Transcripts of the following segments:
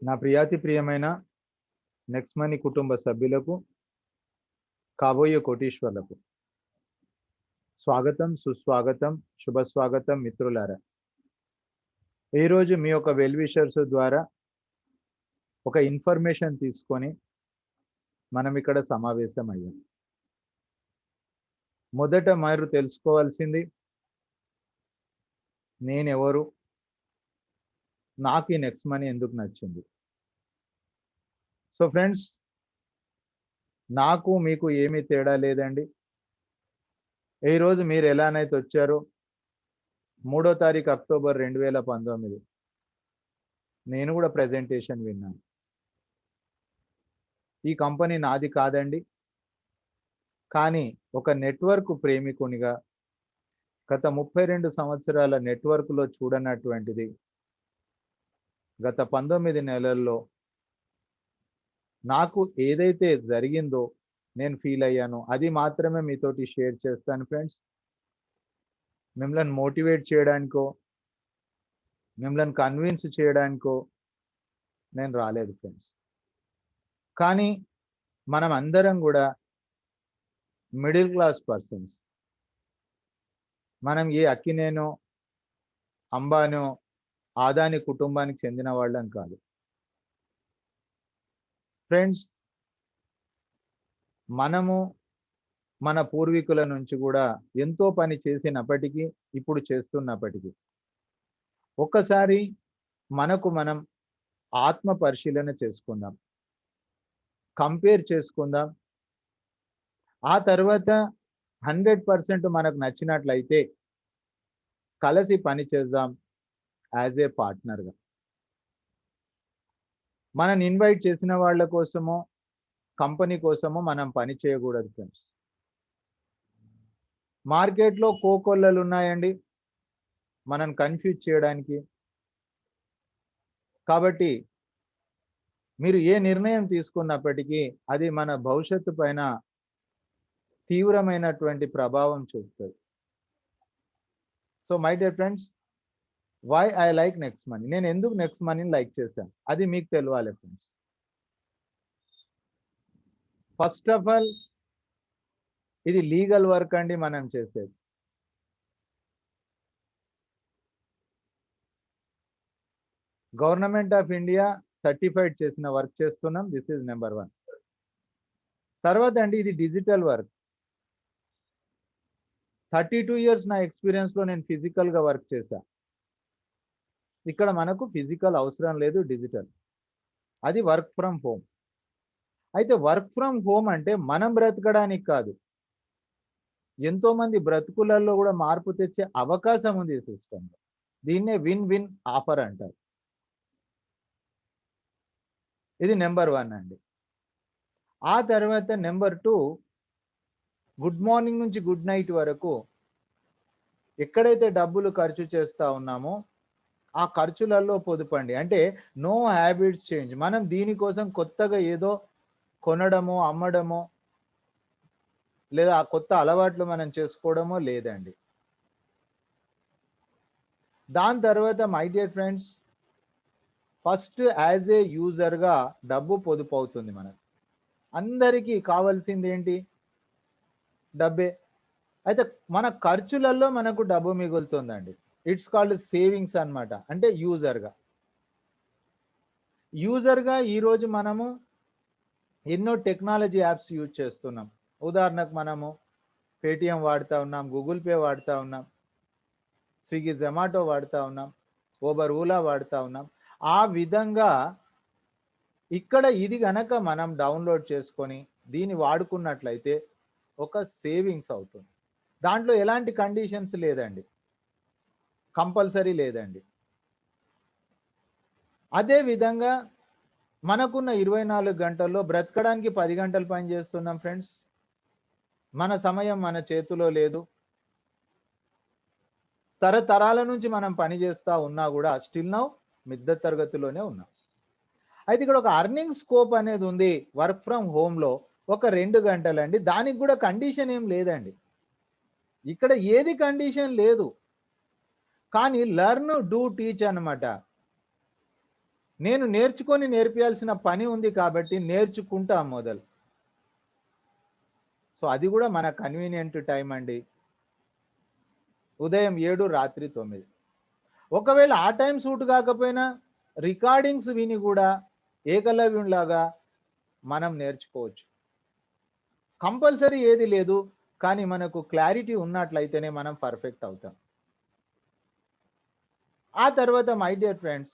నా ప్రియాతి ప్రియమైన next money కుటుంబ సభ్యులకు, కాబోయే కోటీశ్వర్లకు స్వాగతం, సుస్వాగతం, శుభ స్వాగతం మిత్రులారా. ఈరోజు మీ యొక్క వెల్ విషర్స్ ద్వారా ఒక ఇన్ఫర్మేషన్ తీసుకొని మనం ఇక్కడ సమావేశం అయ్యాం. మొదట మీరు తెలుసుకోవాల్సింది నేనెవరు, నాకు ఈ నెక్స్ట్ మనీ ఎందుకు నచ్చింది. సో ఫ్రెండ్స్, నాకు మీకు ఏమీ తేడా లేదండి. ఈరోజు మీరు ఎలానైతే వచ్చారో 3వ తారీఖు అక్టోబర్ 2019 నేను కూడా ప్రెజెంటేషన్ విన్నాను. ఈ కంపెనీ నాది కాదండి, కానీ ఒక నెట్వర్క్ ప్రేమికునిగా గత 32 సంవత్సరాల నెట్వర్క్లో చూడనటువంటిది గత 19 నెలల్లో నాకు ఏదైతే జరిగిందో నేను ఫీల్ అయ్యానో అది మాత్రమే మీతోటి షేర్ చేస్తాను ఫ్రెండ్స్. మిమ్మల్ని మోటివేట్ చేయడానికో మిమ్మల్ని కన్విన్స్ చేయడానికో నేను రాలేదు ఫ్రెండ్స్. కానీ మనం అందరం కూడా మిడిల్ క్లాస్ పర్సన్స్. మనం ఏ అక్కినేనో అంబానో ఆదాని కుటుంబానికి చెందిన వాళ్ళం కాదు ఫ్రెండ్స్. మనము మన పూర్వీకుల నుంచి కూడా ఎంతో పని చేసినప్పటికీ, ఇప్పుడు చేస్తున్నప్పటికీ ఒక్కసారి మనకు మనం ఆత్మ పరిశీలన చేసుకుందాం, కంపేర్ చేసుకుందాం. ఆ తర్వాత 100% మనకు నచ్చినట్లయితే కలిసి పని చేద్దాం యాజ్ ఏ పార్ట్నర్గా. మనని ఇన్వైట్ చేసిన వాళ్ళ కోసమో కంపెనీ కోసమో మనం పని చేయకూడదు ఫ్రెండ్స్. మార్కెట్లో కోకొల్లలు ఉన్నాయండి మనం కన్ఫ్యూజ్ చేయడానికి. కాబట్టి మీరు ఏ నిర్ణయం తీసుకున్నప్పటికీ అది మన భవిష్యత్తు పైన తీవ్రమైనటువంటి ప్రభావం చూపుతుంది. So my dear friends, why I like next money, నేను ఎందుకు నెక్స్ట్ మనీని లైక్ చేశాను అది మీకు తెలియాలి ఫ్రెండ్స్. ఫస్ట్ ఆఫ్ ఆల్, ఇది లీగల్ వర్క్ అండి మనం చేసేది. గవర్నమెంట్ ఆఫ్ ఇండియా సర్టిఫైడ్ చేసిన వర్క్ చేస్తున్నాం. This is number 1. తర్వాత అండి, ఇది డిజిటల్ వర్క్. 32 years నా ఎక్స్పీరియన్స్లో నేను ఫిజికల్గా వర్క్ చేశా. ఇక్కడ మనకు ఫిజికల్ అవసరం లేదు, డిజిటల్. అది వర్క్ ఫ్రమ్ హోమ్. అయితే వర్క్ ఫ్రమ్ హోమ్ అంటే మనం బ్రతకడానికి కాదు, ఎంతోమంది బ్రతుకులలో కూడా మార్పు తెచ్చే అవకాశం ఉంది ఈ సిస్టంలో. దీన్నే విన్ విన్ ఆఫర్ అంటారు. ఇది నెంబర్ 1 అండి. ఆ తర్వాత నెంబర్ 2, గుడ్ మార్నింగ్ నుంచి గుడ్ నైట్ వరకు ఎక్కడైతే డబ్బులు ఖర్చు చేస్తూ ఉన్నామో ఆ ఖర్చులలో పొదుపండి. అంటే నో హ్యాబిట్స్ చేంజ్. మనం దీనికోసం కొత్తగా ఏదో కొనడమో అమ్మడమో లేదా ఆ కొత్త అలవాట్లు మనం చేసుకోవడమో లేదండి. దాని తర్వాత my dear friends, first as a యూజర్గా డబ్బు పొదుపు అవుతుంది. మనకు అందరికీ కావాల్సింది ఏంటి? డబ్బే. అయితే మన ఖర్చులలో మనకు డబ్బు మిగులుతుందండి. ఇట్స్ కాల్డ్ సేవింగ్స్ అన్నమాట. అంటే యూజర్గా ఈరోజు మనము ఎన్నో టెక్నాలజీ యాప్స్ యూజ్ చేస్తున్నాం. ఉదాహరణకు మనము పేటిఎం వాడుతూ ఉన్నాం, గూగుల్ పే వాడుతూ ఉన్నాం, స్విగ్గీ జొమాటో వాడుతూ ఉన్నాం, ఓబర్ ఓలా వాడుతూ ఉన్నాం. ఆ విధంగా ఇక్కడ ఇది గనక మనం డౌన్లోడ్ చేసుకొని దీన్ని వాడుకున్నట్లయితే ఒక సేవింగ్స్ అవుతుంది. దాంట్లో ఎలాంటి కండిషన్స్ లేదండి, కంపల్సరీ లేదండి. అదే విధంగా మనకున్న 24 గంటల్లో బ్రతకడానికి 10 గంటలు పని చేస్తున్నాం ఫ్రెండ్స్. మన సమయం మన చేతిలో లేదు. తరతరాల నుంచి మనం పని చేస్తూ ఉన్నా కూడా స్టిల్ నౌ మిద్ద తరగతిలోనే ఉన్నాం. అయితే ఇక్కడ ఒక అర్నింగ్ స్కోప్ అనేది ఉంది వర్క్ ఫ్రమ్ హోమ్లో. ఒక 2 గంటలండి. దానికి కూడా కండిషన్ ఏం లేదండి. ఇక్కడ ఏది కండిషన్ లేదు. కానీ లెర్న్ డూ టీచ్ అనమాట. నేను నేర్చుకొని నేర్పియాల్సిన పని ఉంది కాబట్టి నేర్చుకుంటా మొదలు. సో అది కూడా మన కన్వీనియంట్ టైం అండి, ఉదయం 7 రాత్రి 9. ఒకవేళ ఆ టైం సూట్ కాకపోయినా రికార్డింగ్స్ విని కూడా ఏకలవ్యంలాగా మనం నేర్చుకోవచ్చు. కంపల్సరీ ఏది లేదు, కానీ మనకు క్లారిటీ ఉన్నట్లయితేనే మనం పర్ఫెక్ట్ అవుతాం. ఆ తర్వాత my dear friends,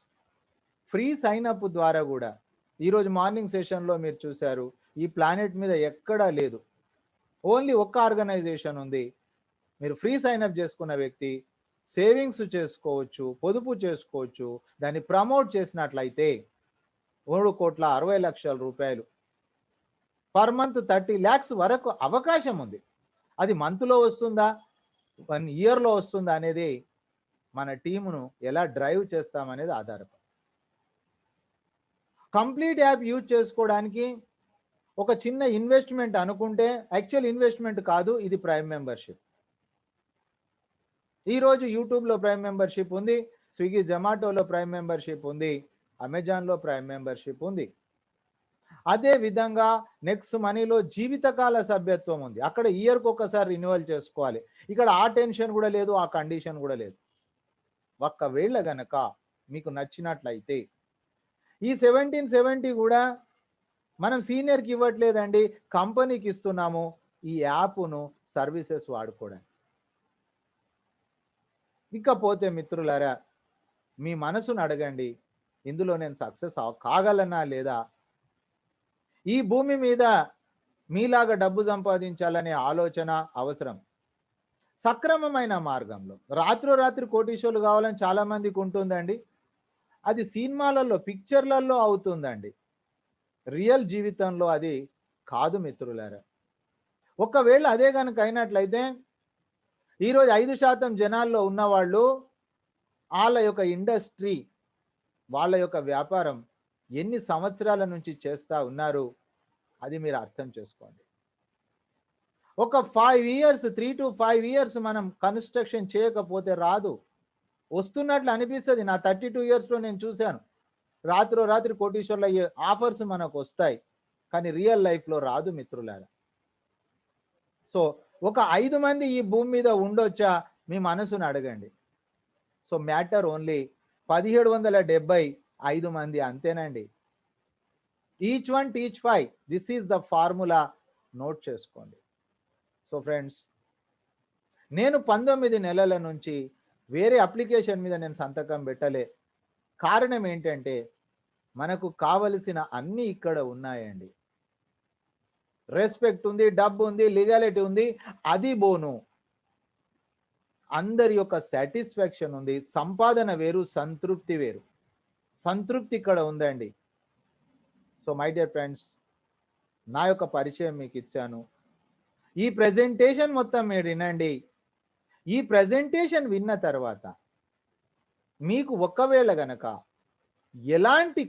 free sign up ద్వారా కూడా ఈరోజు మార్నింగ్ సెషన్లో మీరు చూశారు, ఈ ప్లానెట్ మీద ఎక్కడా లేదు, ఓన్లీ ఒక్క ఆర్గనైజేషన్ ఉంది. మీరు ఫ్రీ సైన్ అప్ చేసుకున్న వ్యక్తి సేవింగ్స్ చేసుకోవచ్చు, పొదుపు చేసుకోవచ్చు. దాన్ని ప్రమోట్ చేసినట్లయితే 3,60,00,000 రూపాయలు పర్ మంత్ 30 lakhs వరకు అవకాశం ఉంది. అది మంత్లో వస్తుందా, 1 yearలో వస్తుందా అనేది మన టీమును ఎలా డ్రైవ్ చేస్తామనేది ఆధారపడి. కంప్లీట్ యాప్ యూజ్ చేసుకోవడానికి ఒక చిన్న ఇన్వెస్ట్మెంట్ అనుకుంటే యాక్చువల్ ఇన్వెస్ట్మెంట్ కాదు, ఇది ప్రైమ్ మెంబర్షిప్. ఈరోజు యూట్యూబ్లో ప్రైమ్ మెంబర్షిప్ ఉంది, స్విగ్గీ జొమాటోలో ప్రైమ్ మెంబర్షిప్ ఉంది, అమెజాన్లో ప్రైమ్ మెంబర్షిప్ ఉంది. అదే విధంగా నెక్స్ట్ మనీలో జీవితకాల సభ్యత్వం ఉంది, అక్కడ ఇయర్కి ఒకసారి రిన్యువల్ చేసుకోవాలి. ఇక్కడ ఆ టెన్షన్ కూడా లేదు, ఆ కండిషన్ కూడా లేదు. ఒక్కవేళ గనక మీకు నచ్చినట్లయితే ఈ 1770 కూడా మనం సీనియర్కి ఇవ్వట్లేదండి, కంపెనీకి ఇస్తున్నాము ఈ యాప్ను సర్వీసెస్ వాడుకోవడానికి. ఇకపోతే మిత్రులారా, మీ మనసును అడగండి, ఇందులో నేను సక్సెస్ కాగలనా లేదా? ఈ భూమి మీద మీలాగా డబ్బు సంపాదించాలనే ఆలోచన అవసరం, సక్రమమైన మార్గంలో. రాత్రి కోటీశ్వరులు కావాలని చాలా మందికి ఉంటుందండి, అది సినిమాలలో పిక్చర్లలో అవుతుందండి, రియల్ జీవితంలో అది కాదు మిత్రులారా. ఒకవేళ అదే కనుక అయినట్లయితే ఈరోజు 5% జనాల్లో ఉన్నవాళ్ళు వాళ్ళ యొక్క ఇండస్ట్రీ, వాళ్ళ యొక్క వ్యాపారం ఎన్ని సంవత్సరాల నుంచి చేస్తూ ఉన్నారు, అది మీరు అర్థం చేసుకోండి. ఒక 5 years, 3 to 5 years మనం కన్స్ట్రక్షన్ చేయకపోతే రాదు. వస్తున్నట్లు అనిపిస్తుంది, నా 32 yearsలో నేను చూశాను, రాత్రి కోటీశ్వర్ల ఆఫర్స్ మనకు వస్తాయి, కానీ రియల్ లైఫ్లో రాదు మిత్రులారా. సో ఒక 5 మంది ఈ భూమి మీద ఉండొచ్చా, మీ మనసును అడగండి. సో మ్యాటర్ ఓన్లీ 1775 మంది, అంతేనండి. Each one teach 5, this is the formula, note చేసుకోండి. సో ఫ్రెండ్స్, నేను 19 నెలల నుంచి వేరే అప్లికేషన్ మీద నేను సంతకం పెట్టలే. కారణం ఏంటంటే మనకు కావలసిన అన్నీ ఇక్కడ ఉన్నాయండి. రెస్పెక్ట్ ఉంది, డబ్బు ఉంది, లీగాలిటీ ఉంది, అది బోను. అందరి యొక్క సాటిస్ఫాక్షన్ ఉంది. సంపాదన వేరు, సంతృప్తి వేరు. సంతృప్తి ఇక్కడ ఉందండి. సో మై డియర్ ఫ్రెండ్స్, నా యొక్క పరిచయం మీకు ఇచ్చాను. ఈ ప్రెజెంటేషన్ మొత్తం మీరు వినండి. ఈ ప్రెజెంటేషన్ విన్న తర్వాత మీకు ఒకవేళ గనక ఎలాంటి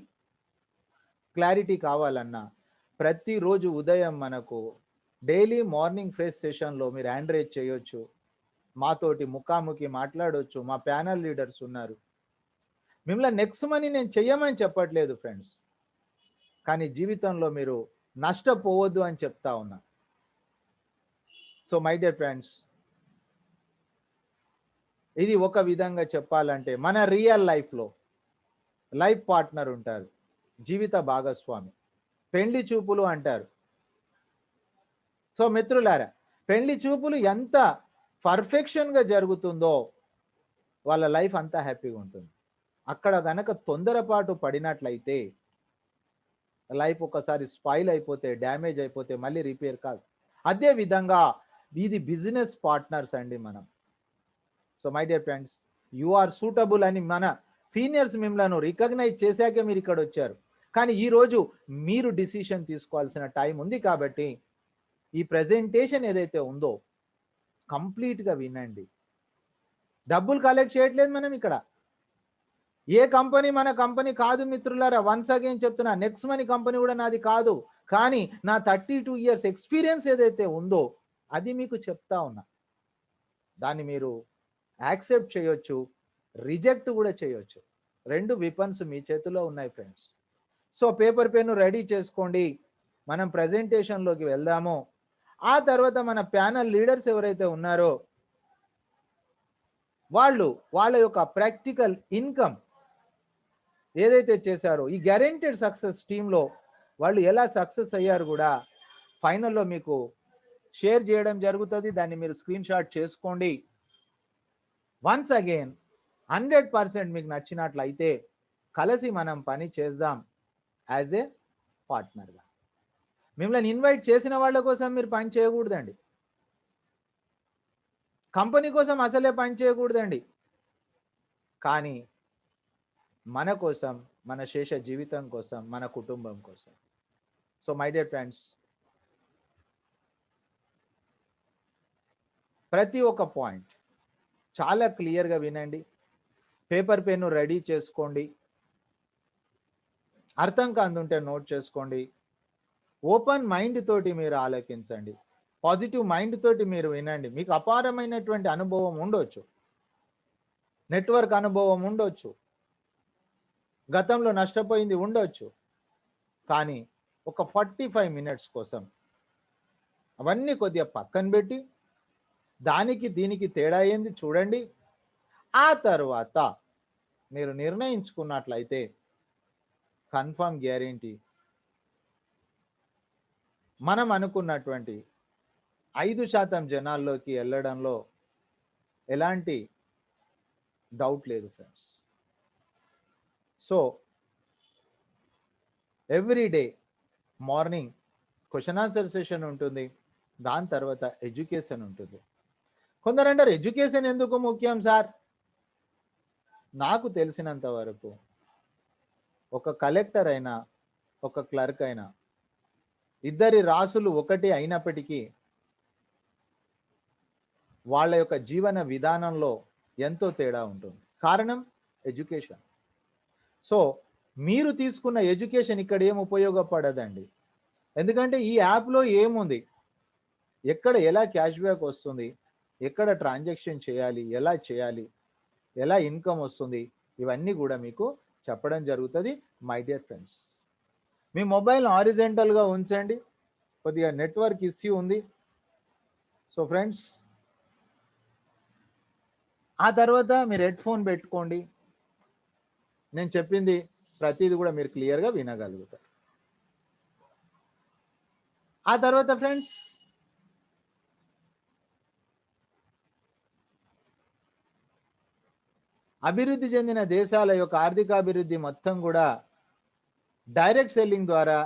క్లారిటీ కావాలన్నా ప్రతిరోజు ఉదయం మనకు డైలీ మార్నింగ్ ఫ్రెష్ సెషన్లో మీరు హ్యాండ్ రైజ్ చేయొచ్చు, మాతోటి ముఖాముఖి మాట్లాడవచ్చు. మా ప్యానల్ లీడర్స్ ఉన్నారు. మిమ్మల్ని నెక్స్ట్ మనీ నేను చెయ్యమని చెప్పట్లేదు ఫ్రెండ్స్, కానీ జీవితంలో మీరు నష్టపోవద్దు అని చెప్తా ఉన్నా. సో మై డియర్ ఫ్రెండ్స్, ఇది ఒక విధంగా చెప్పాలంటే మన రియల్ లైఫ్లో లైఫ్ పార్ట్నర్ ఉంటారు, జీవిత భాగస్వామి, పెళ్లి చూపులు అంటారు. సో మిత్రులారా, పెళ్లి చూపులు ఎంత పర్ఫెక్షన్గా జరుగుతుందో వాళ్ళ లైఫ్ అంతా హ్యాపీగా ఉంటుంది. అక్కడ గనక తొందరపాటు పడినట్లయితే లైఫ్ ఒకసారి స్పాయిల్ అయిపోతే, డ్యామేజ్ అయిపోతే మళ్ళీ రిపేర్ కాదు. అదే విధంగా ఇది బిజినెస్ పార్ట్నర్స్ అండి మనం. So my dear friends, you are suitable అని మన సీనియర్స్ మిమ్మల్ని రికగ్నైజ్ చేశాకే మీరు ఇక్కడ వచ్చారు. కానీ ఈరోజు మీరు డిసిషన్ తీసుకోవాల్సిన టైం ఉంది. కాబట్టి ఈ ప్రెజెంటేషన్ ఏదైతే ఉందో కంప్లీట్గా వినండి. డబ్బులు కలెక్ట్ చేయట్లేదు మనం ఇక్కడ. ఏ కంపెనీ మన కంపెనీ కాదు మిత్రులారా. వన్స్ అగైన్ చెప్తున్నా, నెక్స్ట్ మనీ కంపెనీ కూడా నాది కాదు. కానీ నా 32 years ఎక్స్పీరియన్స్ ఏదైతే ఉందో అది మీకు చెప్తా ఉన్నా. దాన్ని మీరు యాక్సెప్ట్ చేయొచ్చు, రిజెక్ట్ కూడా చేయొచ్చు. 2 వెపన్స్ మీ చేతిలో ఉన్నాయి friends. So paper pen ready చేసుకోండి, మనం ప్రెజెంటేషన్లోకి వెళ్దాము. ఆ తర్వాత మన ప్యానల్ లీడర్స్ ఎవరైతే ఉన్నారో వాళ్ళ యొక్క ప్రాక్టికల్ ఇన్కమ్ ఏదైతే చేశారో ఈ గ్యారెంటెడ్ సక్సెస్ టీంలో వాళ్ళు ఎలా సక్సెస్ అయ్యారు కూడా ఫైనల్లో మీకు షేర్ చేయడం జరుగుతుంది. దాన్ని మీరు స్క్రీన్ షాట్ చేసుకోండి. వన్స్ అగైన్ 100% మీకు నచ్చినట్లయితే కలిసి మనం పని చేద్దాం యాజ్ ఏ పార్ట్నర్గా. మిమ్మల్ని ఇన్వైట్ చేసిన వాళ్ళ కోసం మీరు పని చేయకూడదండి, కంపెనీ కోసం అసలే పని చేయకూడదండి, కానీ మన కోసం, మన శేష జీవితం కోసం, మన కుటుంబం కోసం. సో మై డియర్ ఫ్రెండ్స్, ప్రతి ఒక్క పాయింట్ చాలా క్లియర్గా వినండి, పేపర్ పెన్ను రెడీ చేసుకోండి, అర్థం కాదుంటే నోట్ చేసుకోండి, ఓపెన్ మైండ్ తోటి మీరు ఆలోచించండి, పాజిటివ్ మైండ్ తోటి మీరు వినండి. మీకు అపారమైనటువంటి అనుభవం ఉండొచ్చు, నెట్వర్క్ అనుభవం ఉండొచ్చు, గతంలో నష్టపోయింది ఉండొచ్చు, కానీ ఒక 45 మినిట్స్ కోసం అవన్నీ కొద్దిగా పక్కన పెట్టి దానికి దీనికి తేడా ఏంది చూడండి. ఆ తర్వాత మీరు నిర్ణయించుకున్నట్లయితే కన్ఫర్మ్ గ్యారెంటీ మనం అనుకున్నటువంటి 5% జనాల్లోకి వెళ్ళడంలో ఎలాంటి డౌట్ లేదు friends. So every day morning question answer session ఉంటుంది, దాని తర్వాత ఎడ్యుకేషన్ ఉంటుంది. కొందరు అంటారు ఎడ్యుకేషన్ ఎందుకు ముఖ్యం సార్? నాకు తెలిసినంత వరకు ఒక కలెక్టర్ అయినా ఒక క్లర్క్ అయినా ఇద్దరి రాసులు ఒకటి అయినప్పటికీ వాళ్ళ యొక్క జీవన విధానంలో ఎంతో తేడా ఉంటుంది. కారణం ఎడ్యుకేషన్. సో మీరు తీసుకున్న ఎడ్యుకేషన్ ఇక్కడ ఏం ఉపయోగపడదండి, ఎందుకంటే ఈ యాప్లో ఏముంది, ఎక్కడ ఎలా క్యాష్ బ్యాక్ వస్తుంది, ఎక్కడ ట్రాన్సాక్షన్ చేయాలి, ఎలా ఇన్కమ్ వస్తుంది, ఇవన్నీ కూడా మీకు చెప్పడం జరుగుతుంది. మై డియర్ ఫ్రెండ్స్, మీ మొబైల్ హారిజెంటల్గా ఉంచండి, కొద్దిగా నెట్వర్క్ ఇష్యూ ఉంది. సో ఫ్రెండ్స్, ఆ తర్వాత మీరు హెడ్ ఫోన్ పెట్టుకోండి, నేను చెప్పింది ప్రతిదీ కూడా మీరు క్లియర్గా వినగలుగుతారు. ఆ తర్వాత ఫ్రెండ్స్, అభివృద్ధి చెందిన దేశాల యొక్క ఆర్థికాభివృద్ధి మొత్తం కూడా డైరెక్ట్ సెల్లింగ్ ద్వారా,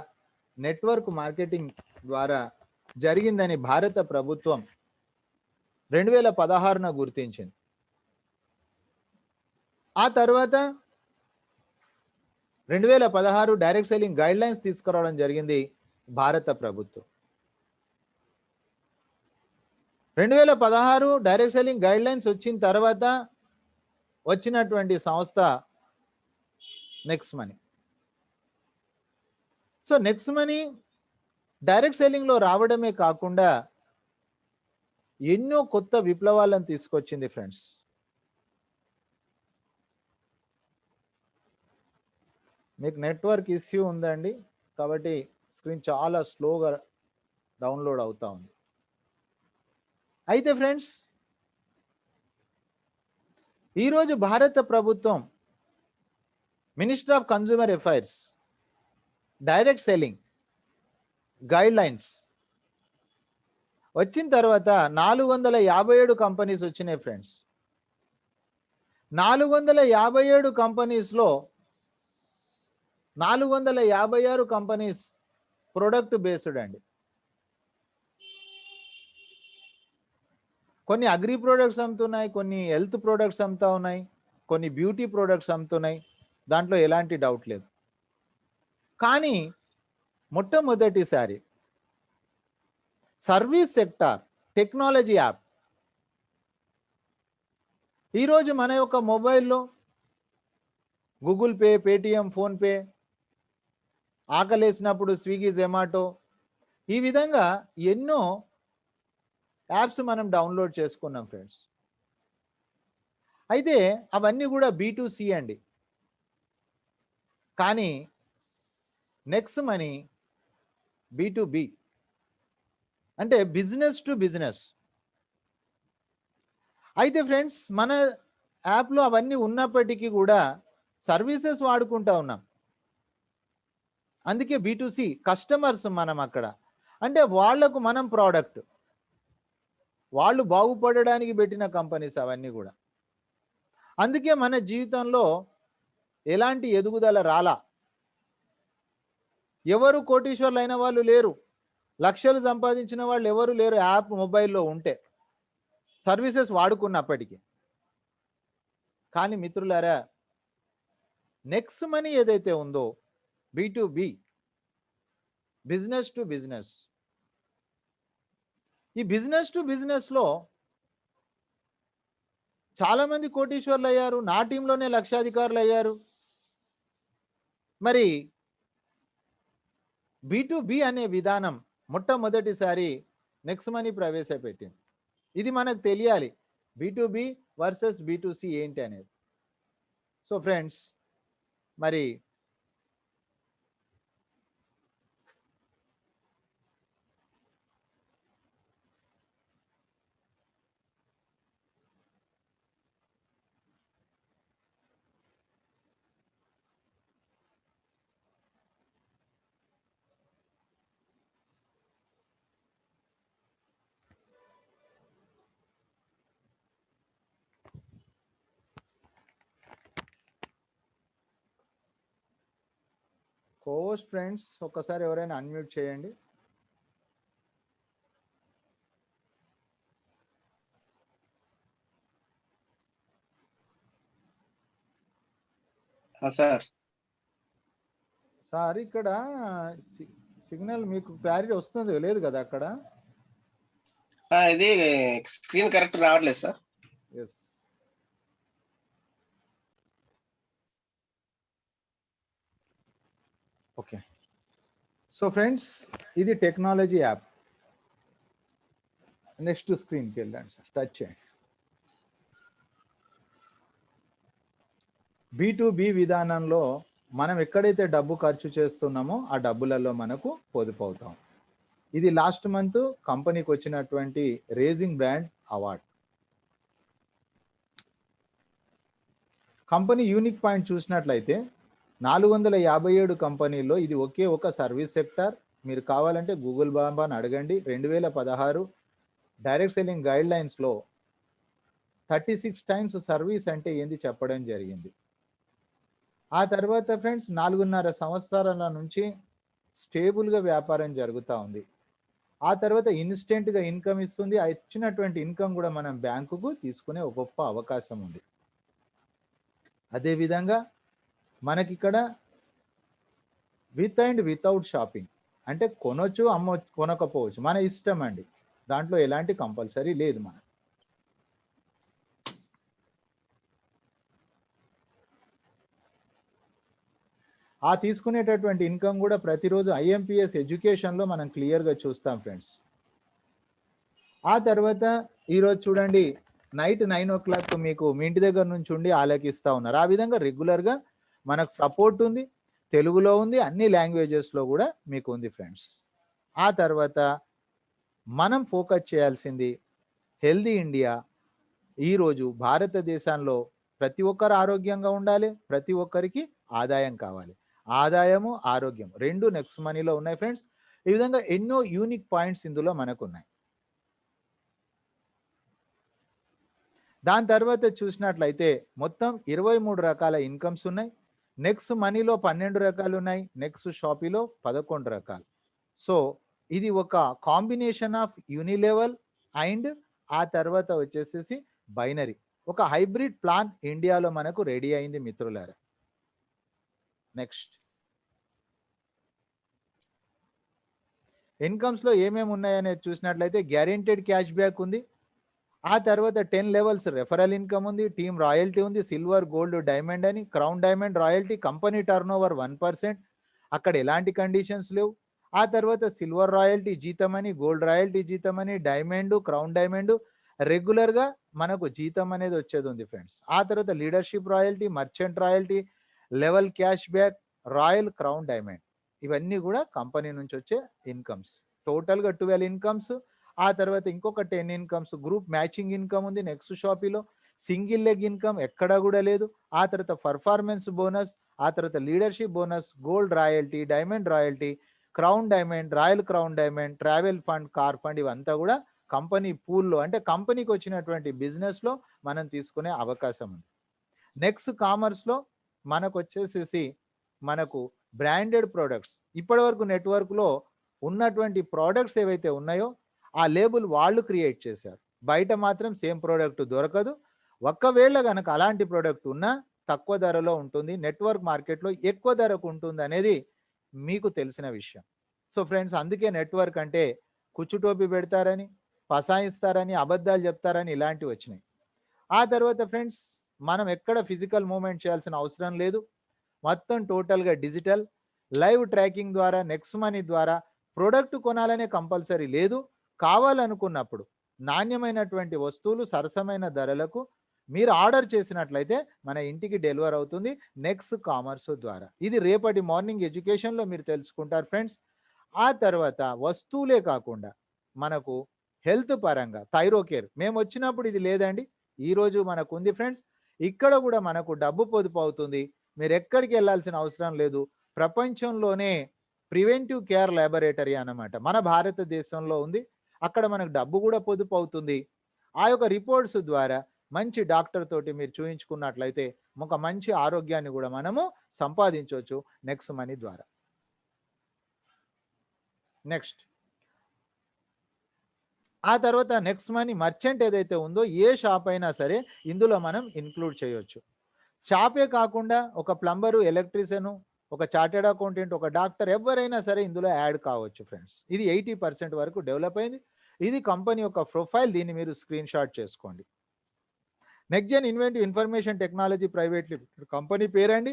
నెట్వర్క్ మార్కెటింగ్ ద్వారా జరిగిందని భారత ప్రభుత్వం 2016న గుర్తించింది. ఆ తర్వాత 2016 డైరెక్ట్ సెల్లింగ్ గైడ్ లైన్స్ తీసుకురావడం జరిగింది భారత ప్రభుత్వం. 2016 డైరెక్ట్ సెల్లింగ్ గైడ్ లైన్స్ వచ్చిన తర్వాత వచ్చినటువంటి సంస్థ Next Money. So Next Money direct సెల్లింగ్లో రావడమే కాకుండా ఎన్నో కొత్త విప్లవాలను తీసుకొచ్చింది ఫ్రెండ్స్. మీకు నెట్వర్క్ ఇష్యూ ఉందండి, కాబట్టి స్క్రీన్ చాలా స్లోగా డౌన్లోడ్ అవుతా ఉంది. అయితే ఫ్రెండ్స్, ఈరోజు భారత ప్రభుత్వం ministry of consumer affairs direct selling guide lines వచ్చిన తర్వాత 457 కంపెనీస్ వచ్చినాయి ఫ్రెండ్స్. 457 కంపెనీస్లో 456 కంపెనీస్ ప్రొడక్ట్ బేస్డ్ అండి. కొన్ని అగ్రి ప్రొడక్ట్స్ అమ్ముతున్నాయి, కొన్ని హెల్త్ ప్రొడక్ట్స్ అమ్ముతా ఉన్నాయి, కొన్ని బ్యూటీ ప్రొడక్ట్స్ అమ్ముతున్నాయి, దాంట్లో ఎలాంటి డౌట్ లేదు. కానీ మొట్టమొదటిసారి సర్వీస్ సెక్టార్ టెక్నాలజీ యాప్ ఈరోజు మన యొక్క మొబైల్లో గూగుల్ పే, పేటిఎం, ఫోన్పే, ఆకలేసినప్పుడు స్విగ్గీ, జొమాటో, ఈ విధంగా ఎన్నో యాప్స్ మనం డౌన్లోడ్ చేసుకున్నాం ఫ్రెండ్స్. అయితే అవన్నీ కూడా B2C అండి. కానీ నెక్స్ట్ మనీ B2B అంటే బిజినెస్ టు బిజినెస్. అయితే ఫ్రెండ్స్ మన యాప్లో అవన్నీ ఉన్నప్పటికీ కూడా సర్వీసెస్ వాడుకుంటా ఉన్నాం. అందుకే B2C కస్టమర్స్ మనం అక్కడ, అంటే వాళ్లకు మనం ప్రోడక్ట్, వాళ్ళు బాగుపడడానికి పెట్టిన కంపెనీస్ అవన్నీ కూడా. అందుకే మన జీవితంలో ఎలాంటి ఎదుగుదల రాలా. ఎవరు కోటీశ్వర్లు అయిన వాళ్ళు లేరు, లక్షలు సంపాదించిన వాళ్ళు ఎవరు లేరు యాప్ మొబైల్లో ఉంటే, సర్వీసెస్ వాడుకున్నప్పటికీ. కానీ మిత్రులారా, నెక్స్ట్ మనీ ఏదైతే ఉందో B2B బిజినెస్ టు బిజినెస్, ఈ బిజినెస్ టు బిజినెస్లో చాలామంది కోటీశ్వర్లు అయ్యారు, నా టీంలోనే లక్షాధికారులు అయ్యారు. మరి B2B అనే విధానం మొట్టమొదటిసారి నెక్స్ట్ మనీ ప్రవేశపెట్టింది. ఇది మనకు తెలియాలి, B2B వర్సెస్ B2C ఏంటి అనేది. సో ఫ్రెండ్స్, మరి కోస్ట్ ఫ్రెండ్స్ ఒక్కసారి ఎవరైనా అన్మ్యూట్ చేయండి. సార్ ఇక్కడ సిగ్నల్ మీకు క్లారిటీ వస్తుంది లేదు కదా అక్కడ? ఇది స్క్రీన్ కరెక్ట్ రావట్లేదు sir. Yes. Okay. So friends, ఇది టెక్నాలజీ యాప్. నెక్స్ట్ స్క్రీన్కి వెళ్ళండి సార్, టచ్ చేయండి. B2B విధానంలో మనం ఎక్కడైతే డబ్బు ఖర్చు చేస్తున్నామో ఆ డబ్బులలో మనకు పొదుపు అవుతాం. ఇది లాస్ట్ మంత్ కంపెనీకి వచ్చినటువంటి raising brand award. Company unique point చూసినట్లయితే 457 కంపెనీల్లో ఇది ఒకే ఒక సర్వీస్ సెక్టార్. మీరు కావాలంటే గూగుల్ బాబాని అడగండి. 2016 డైరెక్ట్ సెల్లింగ్ గైడ్ లైన్స్లో 36 టైమ్స్ సర్వీస్ అంటే ఏంది చెప్పడం జరిగింది. ఆ తర్వాత ఫ్రెండ్స్ 4.5 సంవత్సరాల నుంచి స్టేబుల్గా వ్యాపారం జరుగుతూ ఉంది. ఆ తర్వాత ఇన్స్టెంట్గా ఇన్కమ్ ఇస్తుంది. ఆ ఇచ్చినటువంటి ఇన్కమ్ కూడా మనం బ్యాంకుకు తీసుకునే ఒక గొప్ప అవకాశం ఉంది. అదేవిధంగా మనకిక్కడ విత్ అండ్ వితౌట్ షాపింగ్, అంటే కొనొచ్చు కొనకపోవచ్చు, మన ఇష్టం అండి. దాంట్లో ఎలాంటి కంపల్సరీ లేదు. మన ఆ తీసుకునేటటువంటి ఇన్కమ్ కూడా ప్రతిరోజు IMPS ఎడ్యుకేషన్లో మనం క్లియర్గా చూస్తాం ఫ్రెండ్స్. ఆ తర్వాత ఈరోజు చూడండి, నైట్ 9 o'clock మీకు మీ ఇంటి దగ్గర నుంచి ఉండి ఆలకిస్తూ ఉన్నారు. ఆ విధంగా రెగ్యులర్గా మనకు సపోర్ట్ ఉంది, తెలుగులో ఉంది, అన్ని లాంగ్వేజెస్లో కూడా మీకు ఉంది ఫ్రెండ్స్. ఆ తర్వాత మనం ఫోకస్ చేయాల్సింది హెల్దీ ఇండియా. ఈరోజు భారతదేశంలో ప్రతి ఒక్కరు ఆరోగ్యంగా ఉండాలి, ప్రతి ఒక్కరికి ఆదాయం కావాలి. ఆదాయము ఆరోగ్యం రెండు నెక్స్ట్ మనీలో ఉన్నాయి ఫ్రెండ్స్. ఈ విధంగా ఎన్నో యూనిక్ పాయింట్స్ ఇందులో మనకు ఉన్నాయి. దాని తర్వాత చూసినట్లయితే మొత్తం 23 రకాల ఇన్కమ్స్ ఉన్నాయి. నెక్స్ట్ మనీలో 12 రకాలు ఉన్నాయి, నెక్స్ట్ షాపీలో 11 రకాలు. సో ఇది ఒక కాంబినేషన్ ఆఫ్ యూనిలెవెల్ అండ్ ఆ తర్వాత వచ్చేసేసి బైనరీ, ఒక హైబ్రిడ్ ప్లాన్ ఇండియాలో మనకు రెడీ అయింది మిత్రులారా. నెక్స్ట్ ఇన్కమ్స్లో ఏమేమి ఉన్నాయనేది చూసినట్లయితే గ్యారెంటెడ్ క్యాష్ బ్యాక్ ఉంది. ఆ తర్వాత 10 లెవెల్స్ రెఫరల్ ఇన్కమ్ ఉంది, టీమ్ రాయల్టీ ఉంది, సిల్వర్, గోల్డ్, డైమండ్ అని, crown diamond royalty, company turn over 1%, అక్కడ ఎలాంటి కండిషన్స్ లేవు. ఆ తర్వాత సిల్వర్ రాయల్టీ జీతం అని, గోల్డ్ రాయల్టీ జీతం అని, డైమండ్, క్రౌన్ డైమండ్ రెగ్యులర్గా మనకు జీతం అనేది వచ్చేది ఉంది ఫ్రెండ్స్. ఆ తర్వాత leadership royalty, merchant royalty, level cash back, royal crown diamond. ఇవన్నీ కూడా కంపెనీ నుంచి వచ్చే ఇన్కమ్స్. టోటల్గా 12 ఇన్కమ్స్. ఆ తర్వాత ఇంకొక 10 ఇన్కమ్స్ గ్రూప్ మ్యాచింగ్ ఇన్కమ్ ఉంది నెక్స్ట్ షాపీలో. సింగిల్ లెగ్ ఇన్కమ్ ఎక్కడా కూడా లేదు. ఆ తర్వాత పర్ఫార్మెన్స్ బోనస్, ఆ తర్వాత leadership bonus, gold royalty, diamond royalty, crown diamond, royal crown diamond, travel fund, car fund, ఇవంతా కూడా కంపెనీ పూల్లో అంటే కంపెనీకి వచ్చినటువంటి బిజినెస్లో మనం తీసుకునే అవకాశం ఉంది. నెక్స్ట్ కామర్స్లో మనకు వచ్చేసేసి మనకు బ్రాండెడ్ ప్రోడక్ట్స్. ఇప్పటి వరకు నెట్వర్క్లో ఉన్నటువంటి ప్రోడక్ట్స్ ఏవైతే ఉన్నాయో ఆ లేబుల్ వాళ్ళు క్రియేట్ చేశారు. బయట మాత్రం సేమ్ ప్రోడక్ట్ దొరకదు. ఒక్కవేళ కనుక అలాంటి ప్రోడక్ట్ ఉన్నా తక్కువ ధరలో ఉంటుంది, నెట్వర్క్ మార్కెట్లో ఎక్కువ ధరకు ఉంటుంది అనేది మీకు తెలిసిన విషయం. సో ఫ్రెండ్స్, అందుకే నెట్వర్క్ అంటే కుచ్చుటోపి పెడతారని, పసాయిస్తారని, అబద్ధాలు చెప్తారని ఇలాంటివి వచ్చినాయి. ఆ తర్వాత ఫ్రెండ్స్, మనం ఎక్కడ ఫిజికల్ మూవ్మెంట్ చేయాల్సిన అవసరం లేదు. మొత్తం టోటల్గా డిజిటల్ లైవ్ ట్రాకింగ్ ద్వారా నెక్స్ట్ మనీ ద్వారా ప్రోడక్ట్ కొనాలనే కంపల్సరీ లేదు. కావాలనుకున్నప్పుడు నాణ్యమైనటువంటి వస్తువులు సరసమైన ధరలకు మీరు ఆర్డర్ చేసినట్లయితే మన ఇంటికి డెలివర్ అవుతుంది నెక్స్ట్ కామర్స్ ద్వారా. ఇది రేపటి మార్నింగ్ ఎడ్యుకేషన్లో మీరు తెలుసుకుంటారు ఫ్రెండ్స్. ఆ తర్వాత వస్తువులే కాకుండా మనకు హెల్త్ పరంగా థైరోకేర్ మేము వచ్చినప్పుడు ఇది లేదండి, ఈరోజు మనకు ఉంది ఫ్రెండ్స్. ఇక్కడ కూడా మనకు డబ్బు పొదుపు అవుతుంది. మీరు ఎక్కడికి వెళ్ళాల్సిన అవసరం లేదు. ప్రపంచంలోనే ప్రివెంటివ్ కేర్ ల్యాబొరేటరీ అన్నమాట మన భారతదేశంలో ఉంది. అక్కడ మనకు డబ్బు కూడా పొదుపు అవుతుంది. ఆ యొక్క రిపోర్ట్స్ ద్వారా మంచి డాక్టర్ తోటి మీరు చూయించుకున్నట్లయితే ఒక మంచి ఆరోగ్యాన్ని కూడా మనము సంపాదించవచ్చు నెక్స్ట్ మనీ ద్వారా. నెక్స్ట్ ఆ తర్వాత నెక్స్ట్ మనీ మర్చెంట్ ఏదైతే ఉందో ఏ షాప్ అయినా సరే ఇందులో మనం ఇన్క్లూడ్ చేయొచ్చు. షాపే కాకుండా ఒక ప్లంబరు, ఎలక్ట్రీషియను, ఒక చార్టెడ్ అకౌంటెంట్, ఒక డాక్టర్ ఎవరైనా సరే ఇందులో యాడ్ కావచ్చు ఫ్రెండ్స్. ఇది 80% వరకు డెవలప్ అయింది. ఇది కంపెనీ యొక్క ప్రొఫైల్. దీన్ని మీరు స్క్రీన్ షాట్ చేసుకోండి. Next gen inventive information technology private limited company పేరండి.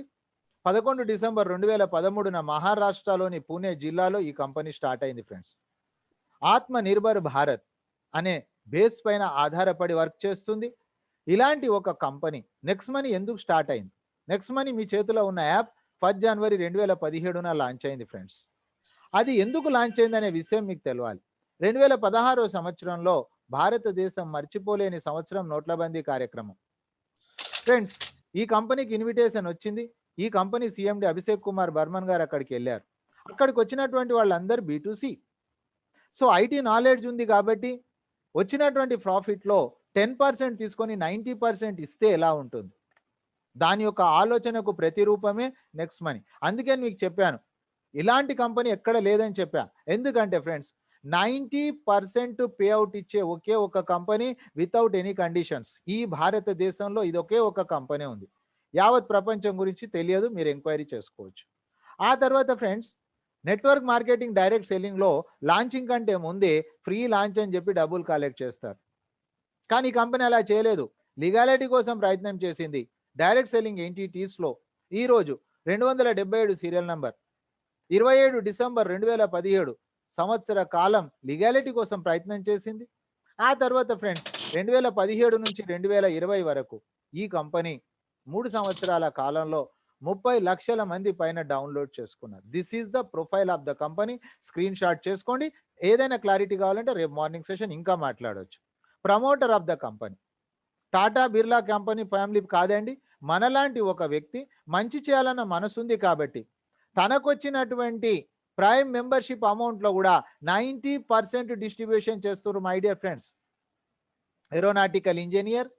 11 డిసెంబర్ 2013 మహారాష్ట్రలోని పూణే జిల్లాలో ఈ కంపెనీ స్టార్ట్ అయింది ఫ్రెండ్స్. ఆత్మ నిర్భర్ భారత్ అనే బేస్ పైన ఆధారపడి వర్క్ చేస్తుంది. ఇలాంటి ఒక కంపెనీ నెక్స్ట్ మనీ ఎందుకు స్టార్ట్ అయింది? నెక్స్ట్ మనీ మీ చేతిలో ఉన్న యాప్ 1 జనవరి 2017 లాంచ్ అయింది ఫ్రెండ్స్. అది ఎందుకు లాంచ్ అయింది అనే విషయం మీకు తెలియాలి. 2016 సంవత్సరంలో భారతదేశం మర్చిపోలేని సంవత్సరం నోట్లబందీ కార్యక్రమం. ఫ్రెండ్స్, ఈ కంపెనీకి ఇన్విటేషన్ వచ్చింది. ఈ కంపెనీ సిఎండి అభిషేక్ కుమార్ బర్మన్ గారు అక్కడికి వెళ్ళారు. అక్కడికి వచ్చినటువంటి వాళ్ళందరూ B2C. సో ఐటీ నాలెడ్జ్ ఉంది కాబట్టి వచ్చినటువంటి ప్రాఫిట్లో 10% తీసుకొని 90% ఇస్తే ఎలా ఉంటుంది? దాని యొక్క ఆలోచనకు ప్రతిరూపమే నెక్స్ట్ మనీ. అందుకే మీకు చెప్పాను ఇలాంటి కంపెనీ ఎక్కడ లేదని చెప్పా. ఎందుకంటే ఫ్రెండ్స్ 90% పేఅవుట్ ఇచ్చే ఒకే ఒక కంపెనీ వితౌట్ ఎనీ కండిషన్స్ ఈ భారతదేశంలో ఇది ఒకే ఒక కంపెనీ ఉంది. యావత్ ప్రపంచం గురించి తెలియదు, మీరు ఎంక్వైరీ చేసుకోవచ్చు. ఆ తర్వాత ఫ్రెండ్స్, నెట్వర్క్ మార్కెటింగ్ డైరెక్ట్ సెల్లింగ్లో లాంచింగ్ కంటే ముందే ఫ్రీ లాంచ్ అని చెప్పి డబ్బులు కలెక్ట్ చేస్తారు. కానీ ఈ కంపెనీ అలా చేయలేదు. లీగాలిటీ కోసం ప్రయత్నం చేసింది. డైరెక్ట్ సెల్లింగ్ ఎంటిటీస్లో ఈరోజు 277 సీరియల్ నంబర్ 27 డిసెంబర్ 2017 సంవత్సర కాలం లీగాలిటీ కోసం ప్రయత్నం చేసింది. ఆ తర్వాత ఫ్రెండ్స్ 2017 నుంచి 2020 వరకు ఈ కంపెనీ 3 సంవత్సరాల కాలంలో 30 లక్షల మంది పైన డౌన్లోడ్ చేసుకున్నారు. This is the profile of the company. Screen shot చేసుకోండి. ఏదైనా క్లారిటీ కావాలంటే రేపు మార్నింగ్ సెషన్ ఇంకా మాట్లాడవచ్చు. Promoter of the company Tata Birla company family కాదండి, మనలాంటి ఒక వ్యక్తి మంచి చేయాలన్న మనసుంది కాబట్టి తనకొచ్చినటువంటి ప్రైమ్ మెంబర్షిప్ అమౌంట్లో కూడా 90% డిస్ట్రిబ్యూషన్ చేస్తున్నారు my dear friends. Aeronautical engineer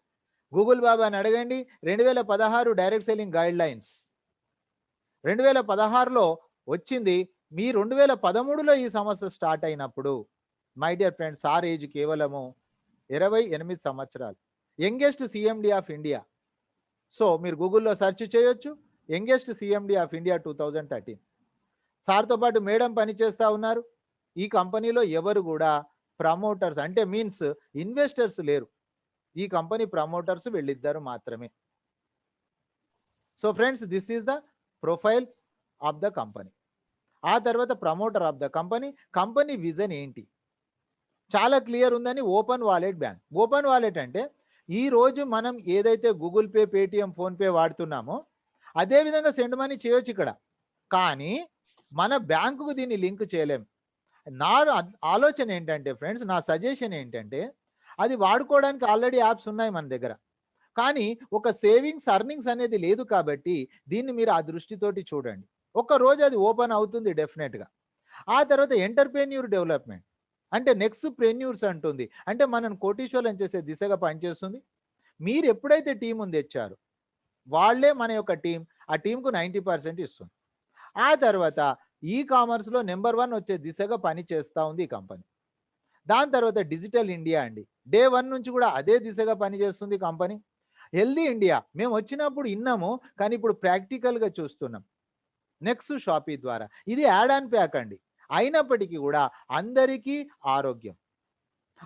Google బాబాని అడగండి. 2016 డైరెక్ట్ సెల్లింగ్ గైడ్ లైన్స్ 2016లో వచ్చింది. మీ 2013లో ఈ సంస్థ స్టార్ట్ అయినప్పుడు my dear friends sir age కేవలము 28 సంవత్సరాలు. Youngest CMD of India. So మీరు గూగుల్లో సెర్చ్ చేయొచ్చు, యంగెస్ట్ సిఎండి ఆఫ్ ఇండియా 2013. సార్తో పాటు మేడం పనిచేస్తూ ఉన్నారు. ఈ కంపెనీలో ఎవరు కూడా ప్రమోటర్స్ అంటే మీన్స్ ఇన్వెస్టర్స్ లేరు. ఈ కంపెనీ ప్రమోటర్స్ వీళ్ళిద్దరు మాత్రమే. So friends, this is the profile of the company. ఆ తర్వాత promoter of the company. Company vision ఏంటి? చాలా క్లియర్ ఉందని open wallet bank. Open wallet అంటే ఈ రోజు మనం ఏదైతే గూగుల్ పే, పేటిఎం, ఫోన్పే వాడుతున్నామో అదేవిధంగా సెండ్ మనీ చేయొచ్చు. ఇక్కడ కానీ మన బ్యాంకుకు దీన్ని లింక్ చేయలేం. నా ఆలోచన ఏంటంటే ఫ్రెండ్స్, నా సజెషన్ ఏంటంటే, అది వాడుకోవడానికి ఆల్రెడీ యాప్స్ ఉన్నాయి మన దగ్గర. కానీ ఒక సేవింగ్స్, అర్నింగ్స్ అనేది లేదు కాబట్టి దీన్ని మీరు ఆ దృష్టితోటి చూడండి. ఒక రోజు అది ఓపెన్ అవుతుంది డెఫినెట్‌గా. ఆ తర్వాత ఎంటర్‌ప్రెన్యూర్ డెవలప్‌మెంట్ అంటే నెక్స్ట్ ప్రెన్యూర్స్ అంటుంది. అంటే మనం కోటీశ్వరులను చేసే దిశగా పనిచేస్తుంది. మీరు ఎప్పుడైతే టీముని తెచ్చారో వాళ్ళే మన యొక్క టీం. ఆ టీంకు 90% ఇస్తుంది. ఆ తర్వాత ఈ కామర్స్‌లో నంబర్ 1 వచ్చే దిశగా పని చేస్తా ఉంది ఈ కంపెనీ. దాని తర్వాత డిజిటల్ ఇండియా అండి. డే 1 నుంచి కూడా అదే దిశగా పనిచేస్తుంది కంపెనీ. హెల్తీ ఇండియా మేము వచ్చినప్పుడు ఇన్నాము, కానీ ఇప్పుడు ప్రాక్టికల్‌గా చూస్తున్నాం. నెక్స్ట్ షాపీ ద్వారా ఇది యాడ్ ఆన్ ప్యాక్ అండి. అయినప్పటికీ కూడా అందరికీ ఆరోగ్యం.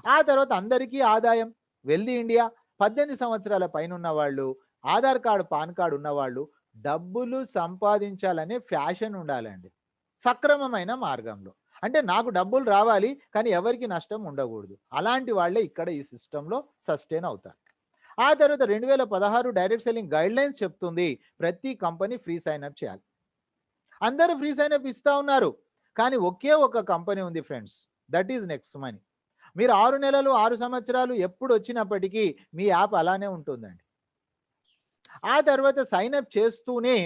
ఆ తర్వాత అందరికీ ఆదాయం. వెల్దీ ఇండియా 18 సంవత్సరాల పైనున్న వాళ్ళు, ఆధార్ కార్డు, పాన్ కార్డు ఉన్నవాళ్ళు డబ్బులు సంపాదించాలనే ఫ్యాషన్ ఉండాలండి. సక్రమమైన మార్గంలో. అంటే నాకు డబ్బులు రావాలి, కానీ ఎవరికీ నష్టం ఉండకూడదు. అలాంటి వాళ్ళే ఇక్కడ ఈ సిస్టంలో సస్టైన్ అవుతారు. ఆ తర్వాత 2016 డైరెక్ట్ సెల్లింగ్ గైడ్‌లైన్స్ చెప్తుంది ప్రతి కంపెనీ ఫ్రీ సైన్ అప్ చేయాలి. అందరూ ఫ్రీ సైన్ అప్ ఇస్తా ఉన్నారు. కానీ ఒకే ఒక కంపెనీ ఉంది friends. That is Next money. మీరు 6 నెలలు, 6 సంవత్సరాలు ఎప్పుడు వచ్చినప్పటికీ మీ యాప్ అలానే ఉంటుందండి. ఆ తర్వాత సైన్ అప్ చేస్తూనే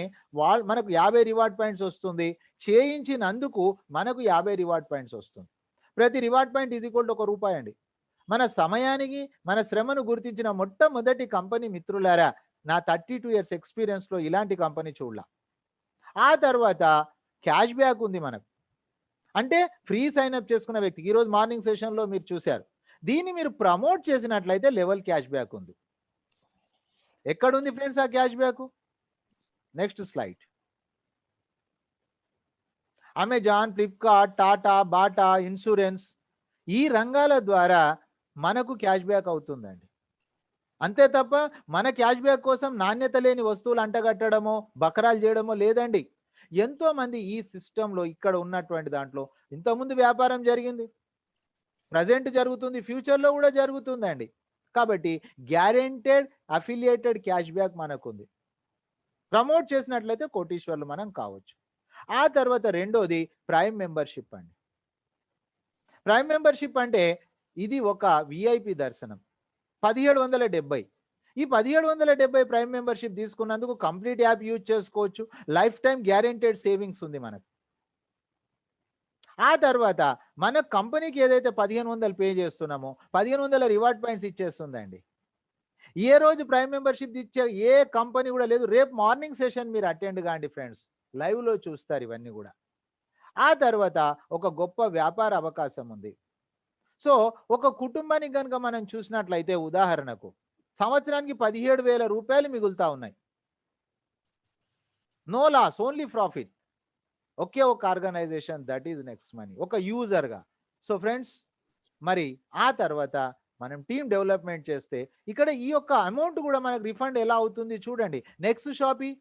మనకు 50 రివార్డ్ పాయింట్స్ వస్తుంది. చేయించినందుకు మనకు 50 రివార్డ్ పాయింట్స్ వస్తుంది. ప్రతి reward point is equal to ₹1 అండి. మన సమయానికి, మన శ్రమను గుర్తించిన మొట్టమొదటి కంపెనీ మిత్రులారా, నా 32 ఇయర్స్ ఎక్స్‌పీరియన్స్‌లో ఇలాంటి కంపెనీ చూడలా. ఆ తర్వాత క్యాష్ బ్యాక్ ఉంది మనకు. అంటే ఫ్రీ సైన్ అప్ చేసుకున్న వ్యక్తికి ఈరోజు మార్నింగ్ సెషన్‌లో మీరు చూశారు. దీన్ని మీరు ప్రమోట్ చేసినట్లయితే లెవెల్ క్యాష్ బ్యాక్ ఉంది. ఎక్కడుంది ఫ్రెండ్స్ ఆ cash back? Next slide. Amazon, Flipkart, Tata, Bata, insurance ఈ రంగాల ద్వారా మనకు క్యాష్ బ్యాక్ అవుతుందండి. అంతే తప్ప మన క్యాష్ బ్యాక్ కోసం నాణ్యత లేని వస్తువులు అంటగట్టడమో, బకరాలు చేయడమో లేదండి. ఎంతోమంది ఈ సిస్టంలో ఇక్కడ ఉన్నటువంటి దాంట్లో ఇంతకుముందు వ్యాపారం జరిగింది. ప్రజెంట్ జరుగుతుంది. ఫ్యూచర్‌లో కూడా జరుగుతుందండి. కాబట్టి గ్యారెంటెడ్ అఫిలియేటెడ్ క్యాష్ బ్యాక్ మనకుంది. ప్రమోట్ చేసినట్లయితే కోటీశ్వర్లు మనం కావచ్చు. ఆ తర్వాత రెండోది ప్రైమ్ మెంబర్‌షిప్ అండి. ప్రైమ్ మెంబర్‌షిప్ అంటే ఇది ఒక విఐపి దర్శనం. 1770. ఈ 1770 ప్రైమ్ మెంబర్‌షిప్ తీసుకున్నందుకు కంప్లీట్ యాప్ యూజ్ చేసుకోవచ్చు. లైఫ్ టైమ్ గ్యారెంటెడ్ సేవింగ్స్ ఉంది మనకు. ఆ తర్వాత మన కంపెనీకి ఏదైతే 1500 పే చేస్తున్నామో 1500 రివార్డ్ పాయింట్స్ ఇచ్చేస్తుందండి. ఏ రోజు ప్రైమ్ మెంబర్‌షిప్ ఇచ్చే ఏ కంపెనీ కూడా లేదు. రేపు మార్నింగ్ సెషన్ మీరు అటెండ్ కాండి ఫ్రెండ్స్. లైవ్‌లో చూస్తారు ఇవన్నీ కూడా. ఆ తర్వాత ఒక గొప్ప వ్యాపార అవకాశం ఉంది. సో, ఒక కుటుంబానికి గనుక మనం చూసినట్లయితే ఉదాహరణకు సంవత్సరానికి ₹17,000 మిగులుతా ఉన్నాయి. No loss, only profit. ఒకే ఒక organisation that is Next Money. ఒక యూజర్‌గా. సో ఫ్రెండ్స్, మరి ఆ తర్వాత మనం టీమ్ డెవలప్‌మెంట్ చేస్తే ఇక్కడ ఈ యొక్క అమౌంట్ కూడా మనకు రిఫండ్ ఎలా అవుతుంది చూడండి. నెక్స్ట్ షాపీ,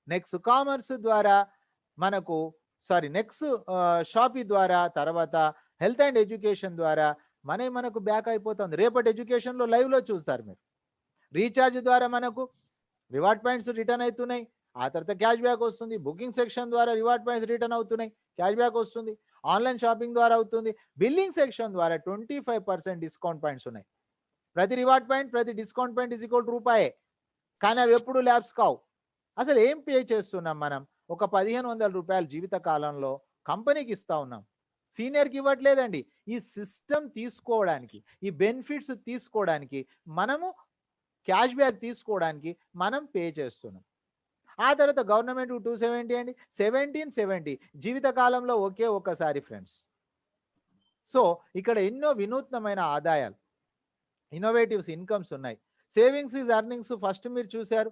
నెక్స్ట్ కామర్స్ ద్వారా మనకు నెక్స్ట్ షాపీ ద్వారా తర్వాత హెల్త్ అండ్ ఎడ్యుకేషన్ ద్వారా మనకు బ్యాక్ అయిపోతుంది. రేపటి ఎడ్యుకేషన్‌లో లైవ్‌లో చూస్తారు మీరు. రీఛార్జ్ ద్వారా మనకు రివార్డ్ పాయింట్స్ రిటర్న్ అవుతున్నాయి. ఆ తర్వాత క్యాష్ బ్యాక్ వస్తుంది. బుకింగ్ సెక్షన్ ద్వారా రివార్డ్ పాయింట్స్ రిటర్న్ అవుతున్నాయి. క్యాష్ బ్యాక్ వస్తుంది. ఆన్‌లైన్ షాపింగ్ ద్వారా అవుతుంది. బిల్లింగ్ సెక్షన్ ద్వారా 25% డిస్కౌంట్ పాయింట్స్ ఉన్నాయి. ప్రతి రివార్డ్ పాయింట్, ప్రతి discount point is equal to రూపాయే. కానీ అవి ఎప్పుడు ల్యాప్స్ కావు. అసలు ఏం పే చేస్తున్నాం మనం? ఒక ₹1500 జీవిత కాలంలో కంపెనీకి ఇస్తా ఉన్నాం. సీనియర్‌కి ఇవ్వట్లేదండి. ఈ సిస్టమ్ తీసుకోవడానికి, ఈ బెనిఫిట్స్ తీసుకోవడానికి, మనము క్యాష్ బ్యాక్ తీసుకోవడానికి మనం పే చేస్తున్నాం. ఆ తర్వాత గవర్నమెంట్ 270 అండి. 1770 జీవిత కాలంలో ఒకే ఒక్కసారి ఫ్రెండ్స్. సో, ఇక్కడ ఎన్నో వినూత్నమైన ఆదాయాలు, ఇన్నోవేటివ్స్ ఇన్కమ్స్ ఉన్నాయి. సేవింగ్స్ ఈజ్ ఎర్నింగ్స్ ఫస్ట్ మీరు చూశారు.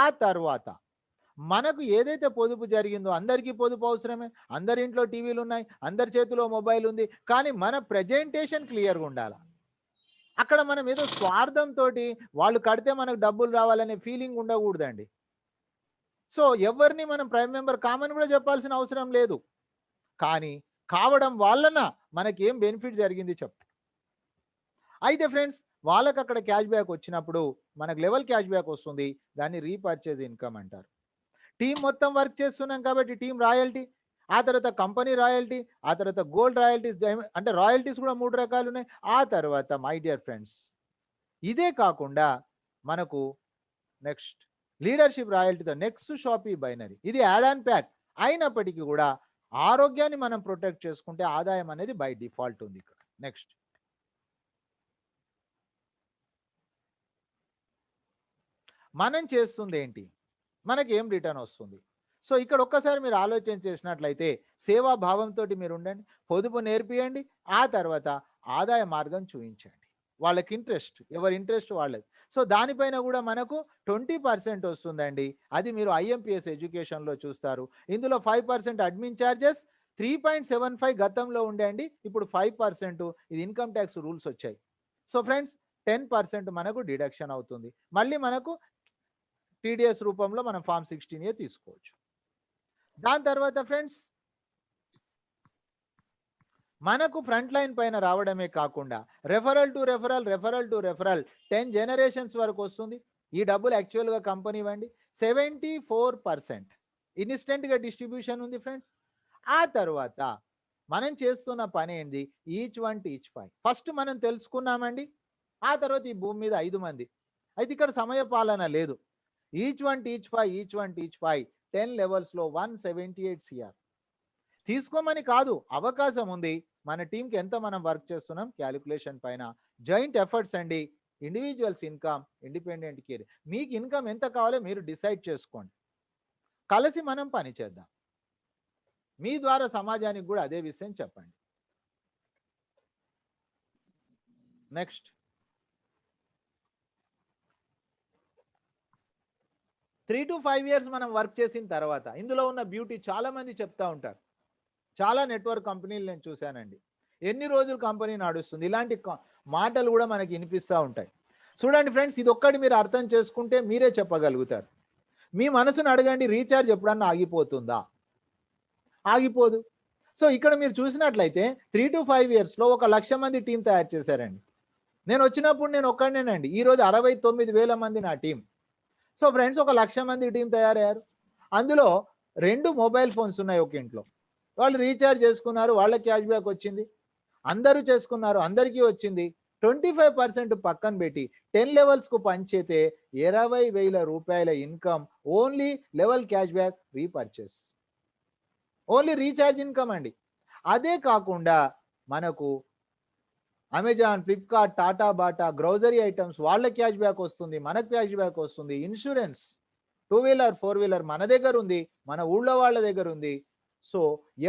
ఆ తర్వాత మనకు ఏదైతే పొదుపు జరిగిందో అందరికీ పొదుపు అవసరమే. అందరి ఇంట్లో టీవీలు ఉన్నాయి. అందరి చేతిలో మొబైల్ ఉంది. కానీ మన ప్రెజెంటేషన్ క్లియర్‌గా ఉండాల. అక్కడ మనం ఏదో స్వార్థంతోటి వాళ్ళు కడితే మనకు డబ్బులు రావాలనే ఫీలింగ్ ఉండకూడదండి. సో, ఎవరిని మనం ప్రైమ్ మెంబర్ కామని కూడా చెప్పాల్సిన అవసరం లేదు. కానీ కావడం వలన మనకేం బెనిఫిట్ జరిగింది చెప్తా. అయితే ఫ్రెండ్స్, వాళ్ళకి అక్కడ క్యాష్ బ్యాక్ వచ్చినప్పుడు మనకు లెవెల్ క్యాష్ బ్యాక్ వస్తుంది. దాన్ని రీపర్చేజ్ ఇన్కమ్ అంటారు. టీం మొత్తం వర్క్ చేస్తున్నాం కాబట్టి టీం రాయల్టీ, ఆ తర్వాత కంపెనీ రాయల్టీ, ఆ తర్వాత గోల్డ్ రాయల్టీస్, అంటే రాయల్టీస్ కూడా 3 రకాలు ఉన్నాయి. ఆ తర్వాత మై డియర్ ఫ్రెండ్స్ ఇదే కాకుండా మనకు నెక్స్ట్ లీడర్షిప్ రాయల్టీతో నెక్స్ట్ షాపీ బైనరీ, ఇది యాడ్ అండ్ ప్యాక్ అయినప్పటికీ కూడా ఆరోగ్యాన్ని మనం ప్రొటెక్ట్ చేసుకుంటే ఆదాయం అనేది బై డిఫాల్ట్ ఉంది ఇక్కడ. నెక్స్ట్ మనం చేస్తుంది ఏంటి, మనకి ఏం రిటర్న్ వస్తుంది? సో ఇక్కడ ఒక్కసారి మీరు ఆలోచన చేసినట్లయితే సేవా భావంతో మీరు ఉండండి, పొదుపు నేర్పియండి, ఆ తర్వాత ఆదాయ మార్గం చూపించండి. వాళ్ళకి ఇంట్రెస్ట్, ఎవరి ఇంట్రెస్ట్ వాళ్ళది. సో దానిపైన కూడా మనకు 20% వస్తుందండి. అది మీరు ఐఎంపిఎస్ ఎడ్యుకేషన్లో చూస్తారు. ఇందులో 5% అడ్మిన్ ఛార్జెస్, 3.75 గతంలో ఉండండి, ఇప్పుడు 5%. ఇది ఇన్కమ్ ట్యాక్స్ రూల్స్ వచ్చాయి. సో ఫ్రెండ్స్ 10% మనకు డిడక్షన్ అవుతుంది. మళ్ళీ మనకు టీడీఎస్ రూపంలో మనం ఫామ్ 16A తీసుకోవచ్చు. దాని తర్వాత ఫ్రెండ్స్ మనకు ఫ్రంట్ లైన్ పైన రావడమే కాకుండా రెఫరల్ టు రెఫరల్ 10 జనరేషన్స్ వరకు వస్తుంది. ఈ డబ్బులు యాక్చువల్గా కంపెనీ ఇవ్వండి. 74% ఇన్స్టెంట్గా డిస్ట్రిబ్యూషన్ ఉంది ఫ్రెండ్స్. ఆ తర్వాత మనం చేస్తున్న పని ఏంటి, ఈచ్ 5 ఫస్ట్ మనం తెలుసుకున్నామండి. ఆ తర్వాత ఈ భూమి మీద 5 మంది, అయితే ఇక్కడ సమయ పాలన లేదు. ఈచ్ 5 10 లెవెల్స్లో 178 CR తీసుకోమని కాదు, అవకాశం ఉంది. మన టీంకి ఎంత మనం వర్క్ చేస్తున్నాం క్యాలిక్యులేషన్ పైన. జాయింట్ ఎఫర్ట్స్ అండి, ఇండివిజువల్స్ ఇన్కమ్, ఇండిపెండెంట్ కేర్. మీకు ఇన్కమ్ ఎంత కావాలో మీరు డిసైడ్ చేసుకోండి, కలిసి మనం పని చేద్దాం. మీ ద్వారా సమాజానికి కూడా అదే విషయం చెప్పండి. నెక్స్ట్ 3 to 5 years మనం వర్క్ చేసిన తర్వాత ఇందులో ఉన్న బ్యూటీ చాలా మంది చెప్తా ఉంటారు. చాలా నెట్వర్క్ కంపెనీలు నేను చూశానండి. ఎన్ని రోజులు కంపెనీ నడుస్తుంది, ఇలాంటి మాటలు కూడా మనకి వినిపిస్తూ ఉంటాయి. చూడండి ఫ్రెండ్స్, ఇది ఒక్కటి మీరు అర్థం చేసుకుంటే మీరే చెప్పగలుగుతారు. మీ మనసును అడగండి, రీఛార్జ్ ఎప్పుడన్నా ఆగిపోతుందా? ఆగిపోదు. సో ఇక్కడ మీరు చూసినట్లయితే 3 to 5 yearsలో 1,00,000 మంది టీం తయారు చేశారండి. నేను వచ్చినప్పుడు నేను ఒక్కడనేనండి, ఈరోజు 69,000 మంది నా టీం. సో ఫ్రెండ్స్ 1,00,000 మంది టీం తయారయ్యారు. అందులో 2 మొబైల్ ఫోన్స్ ఉన్నాయి ఒక ఇంట్లో. వాళ్ళు రీఛార్జ్ చేసుకున్నారు, వాళ్ళ క్యాష్ బ్యాక్ వచ్చింది. అందరూ చేసుకున్నారు, అందరికీ వచ్చింది. 25% పక్కన పెట్టి 10 లెవెల్స్కు పంచేతే 20,000 రూపాయల income, only level cash back, repurchase, only recharge income అండి. అదే కాకుండా మనకు Amazon, Flipkart, Tata, Bata grocery items వాళ్ళ క్యాష్ బ్యాక్ వస్తుంది, మనకు క్యాష్ బ్యాక్ వస్తుంది. ఇన్సూరెన్స్ 2 వీలర్ 4 వీలర్ మన దగ్గర ఉంది, మన ఊళ్ళో వాళ్ళ దగ్గర ఉంది. సో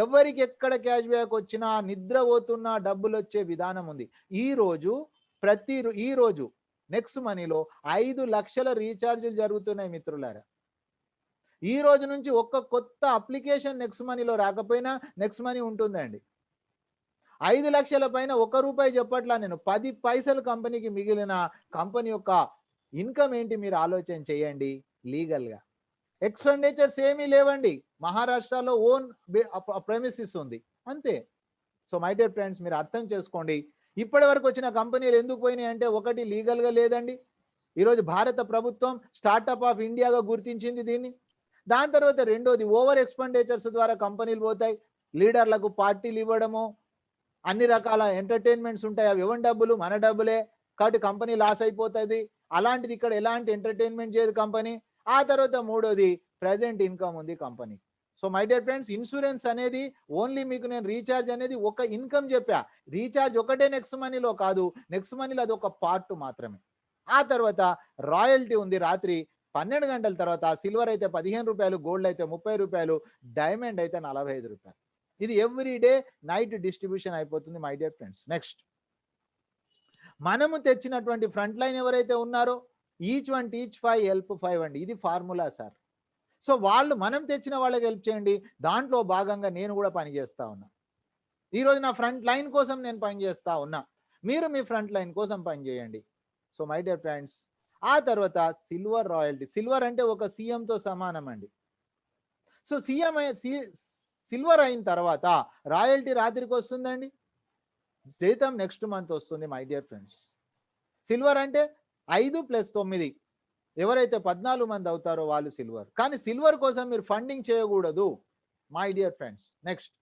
ఎవరికి ఎక్కడ క్యాష్ బ్యాక్ వచ్చినా నిద్రపోతున్నా డబ్బులు వచ్చే విధానం ఉంది. ఈ రోజు నెక్స్ట్ మనీలో 5 లక్షల రీఛార్జీలు జరుగుతున్నాయి మిత్రులారా. ఈ రోజు నుంచి ఒక్క కొత్త అప్లికేషన్ నెక్స్ట్ మనీలో రాకపోయినా నెక్స్ట్ మనీ ఉంటుందండి. 5 లక్షల పైన ₹1 చెప్పట్లా నేను, 10 పైసలు కంపెనీకి మిగిలిన కంపెనీ యొక్క ఇన్కమ్ ఏంటి మీరు ఆలోచన చేయండి. లీగల్గా ఎక్స్పెండిచర్స్ ఏమీ లేవండి. మహారాష్ట్రలో ఓన్ ప్రెమిసిస్ ఉంది, అంతే. సో మై డియర్ ఫ్రెండ్స్, మీరు అర్థం చేసుకోండి. ఇప్పటి వరకు వచ్చిన కంపెనీలు ఎందుకు పోయినాయి అంటే, ఒకటి లీగల్గా లేదండి. ఈరోజు భారత ప్రభుత్వం స్టార్టప్ ఆఫ్ ఇండియాగా గుర్తించింది దీన్ని. దాని తర్వాత రెండోది ఓవర్ ఎక్స్పెండిచర్స్ ద్వారా కంపెనీలు పోతాయి. లీడర్లకు పార్టీలు ఇవ్వడము, అన్ని రకాల ఎంటర్టైన్మెంట్స్ ఉంటాయి, అవి ఇవ్వని డబ్బులు మన డబ్బులే, కాబట్టి కంపెనీ లాస్ అయిపోతుంది. అలాంటిది ఇక్కడ ఎలాంటి ఎంటర్టైన్మెంట్ చేయదు కంపెనీ. ఆ తర్వాత మూడోది ప్రెజెంట్ ఇన్కమ్ ఉంది company. So my dear friends, insurance అనేది ఓన్లీ మీకు నేను రీఛార్జ్ అనేది ఒక ఇన్కమ్ చెప్పా. రీఛార్జ్ ఒకటే నెక్స్ట్ మనీలో కాదు, నెక్స్ట్ మనీలో అది ఒక పార్ట్ మాత్రమే. ఆ తర్వాత రాయల్టీ ఉంది. రాత్రి 12 గంటల తర్వాత సిల్వర్ అయితే ₹15, గోల్డ్ అయితే ₹30, డైమండ్ అయితే ₹45. ఇది ఎవ్రీడే నైట్ డిస్ట్రిబ్యూషన్ అయిపోతుంది మై డియర్ ఫ్రెండ్స్. నెక్స్ట్ మనము తెచ్చినటువంటి ఫ్రంట్ లైన్ ఎవరైతే ఉన్నారో ఈచ్ 5 హెల్ప్ 5 అండి, ఇది ఫార్ములా సార్. సో వాళ్ళు మనం తెచ్చిన వాళ్ళకి హెల్ప్ చేయండి. దాంట్లో భాగంగా నేను కూడా పనిచేస్తా ఉన్నా. ఈరోజు నా ఫ్రంట్ లైన్ కోసం నేను పనిచేస్తా ఉన్నా, మీరు మీ ఫ్రంట్ లైన్ కోసం పనిచేయండి. సో మై డియర్ ఫ్రెండ్స్, ఆ తర్వాత సిల్వర్ రాయల్టీ. సిల్వర్ అంటే ఒక సీఎంతో సమానం అండి. సో సిల్వర్ అయిన తర్వాత రాయల్టీ రాత్రికి వస్తుందండి, జీతం నెక్స్ట్ మంత్ వస్తుంది మై డియర్ ఫ్రెండ్స్. సిల్వర్ అంటే 5 + 9 ఎవరైతే 14 మంది అవుతారో వాళ్ళు సిల్వర్. కానీ సిల్వర్ కోసం మీరు ఫండింగ్ చేయకూడదు మై డియర్ ఫ్రెండ్స్. నెక్స్ట్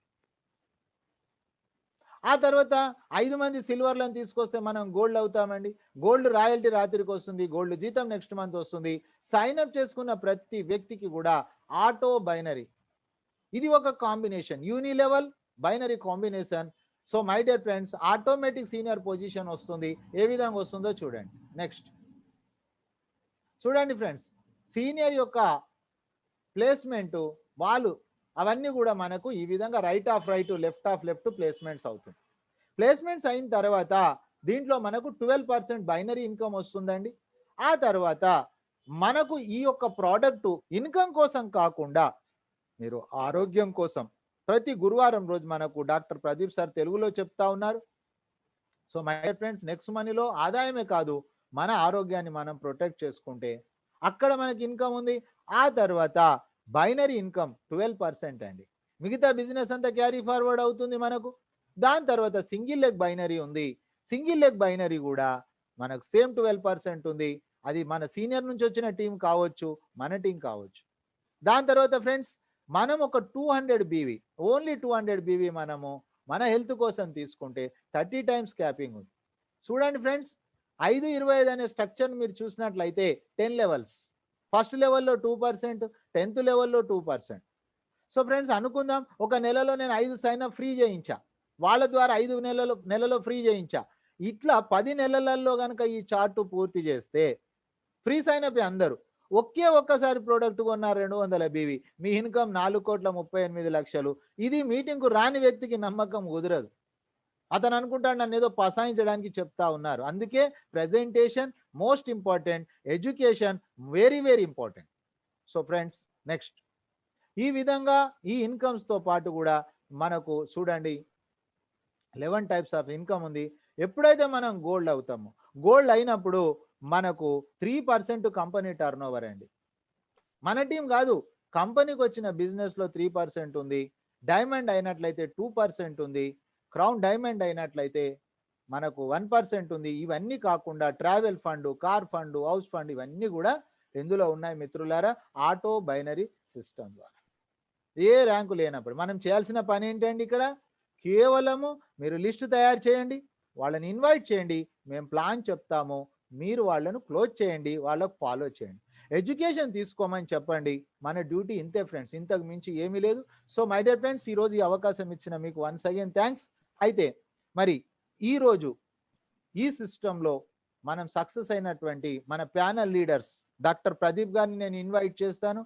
ఆ తర్వాత 5 మంది సిల్వర్లను తీసుకొస్తే మనం గోల్డ్ అవుతామండి. గోల్డ్ రాయల్టీ రాత్రికి వస్తుంది, గోల్డ్ జీతం నెక్స్ట్ మంత్ వస్తుంది. సైన్ అప్ చేసుకున్న ప్రతి వ్యక్తికి కూడా ఆటో బైనరీ, ఇది ఒక combination, uni level binary combination. So my dear friends, automatic senior position వస్తుంది. ఏ విధంగా వస్తుందో చూడండి. నెక్స్ట్ చూడండి ఫ్రెండ్స్, సీనియర్ యొక్క ప్లేస్మెంట్ వాళ్ళు అవన్నీ కూడా మనకు ఈ విధంగా right of right, left of left placements అవుతుంది. ప్లేస్మెంట్స్ అయిన తర్వాత దీంట్లో మనకు 12% బైనరీ ఇన్కమ్ వస్తుందండి. ఆ తర్వాత మనకు ఈ యొక్క ప్రోడక్ట్ ఇన్కమ్ కోసం కాకుండా మీరు ఆరోగ్యం కోసం ప్రతి గురువారం రోజు మనకు డాక్టర్ ప్రదీప్ సార్ తెలుగులో చెప్తా ఉన్నారు. సో మై ఫ్రెండ్స్, నెక్స్ట్ మనీలో ఆదాయమే కాదు, మన ఆరోగ్యాన్ని మనం ప్రొటెక్ట్ చేసుకుంటే అక్కడ మనకి ఇన్కమ్ ఉంది. ఆ తర్వాత బైనరీ ఇన్కమ్ 12% అండి. మిగతా బిజినెస్ అంతా క్యారీ ఫార్వర్డ్ అవుతుంది మనకు. దాని తర్వాత సింగిల్ లెగ్ బైనరీ ఉంది. సింగిల్ లెగ్ బైనరీ కూడా మనకు సేమ్ 12% ఉంది. అది మన సీనియర్ నుంచి వచ్చిన టీం కావచ్చు, మన టీం కావచ్చు. దాని తర్వాత ఫ్రెండ్స్, మనం ఒక 200 బీవీ, ఓన్లీ 200 బీవీ మనము మన హెల్త్ కోసం తీసుకుంటే 30 టైమ్స్ క్యాపింగ్ ఉంది. చూడండి ఫ్రెండ్స్, 5-25 అనే స్ట్రక్చర్ మీరు చూసినట్లయితే 10 లెవెల్స్. ఫస్ట్ లెవెల్లో 2%, 10th లెవెల్లో 2%. సో ఫ్రెండ్స్ అనుకుందాం, ఒక నెలలో నేను 5 సైన్ అప్ ఫ్రీ చేయించా, వాళ్ళ ద్వారా 5 నెలలో ఫ్రీ చేయించా. ఇట్లా 10 నెలలలో కనుక ఈ చార్ట్ పూర్తి చేస్తే ఫ్రీ సైన్ అప్ అందరూ ఒక్కసారి ప్రోడక్ట్ కొన్నారు 200 బీవీ, మీ ఇన్కమ్ 4,38,00,000. ఇది మీటింగ్కు రాని వ్యక్తికి నమ్మకం కుదరదు. అతను అనుకుంటాడు నన్ను ఏదో పసాయించడానికి చెప్తా ఉన్నారు. అందుకే presentation most important, education very very important. So friends next, ఈ విధంగా ఈ ఇన్కమ్స్తో పాటు కూడా మనకు చూడండి 11 టైప్స్ ఆఫ్ ఇన్కమ్ ఉంది. ఎప్పుడైతే మనం గోల్డ్ అవుతామో, గోల్డ్ అయినప్పుడు మనకు 3% కంపెనీ టర్న్ ఓవర్ అండి. మన టీం కాదు, కంపెనీకి వచ్చిన బిజినెస్లో 3% ఉంది. డైమండ్ అయినట్లయితే 2% ఉంది. క్రౌన్ డైమండ్ అయినట్లయితే మనకు 1% ఉంది. ఇవన్నీ కాకుండా travel fund, car fund, house fund ఇవన్నీ కూడా ఎందులో ఉన్నాయి మిత్రులారా? ఆటో బైనరీ సిస్టమ్ ద్వారా. ఏ ర్యాంకు లేనప్పుడు మనం చేయాల్సిన పని ఏంటండి? ఇక్కడ కేవలము మీరు లిస్టు తయారు చేయండి, వాళ్ళని ఇన్వైట్ చేయండి, మేము ప్లాన్ చెప్తాము, మీరు వాళ్ళను క్లోజ్ చేయండి, వాళ్ళకు ఫాలో చేయండి, ఎడ్యుకేషన్ తీసుకోమని చెప్పండి. మన డ్యూటీ ఇంతే ఫ్రెండ్స్, ఇంతకు మించి ఏమీ లేదు. సో మై డియర్ ఫ్రెండ్స్, ఈరోజు ఈ అవకాశం ఇచ్చిన మీకు వన్స్ అగైన్ థ్యాంక్స్. అయితే మరి ఈరోజు ఈ సిస్టంలో మనం సక్సెస్ అయినటువంటి మన ప్యానల్ లీడర్స్ డాక్టర్ ప్రదీప్ గారిని నేను ఇన్వైట్ చేస్తాను.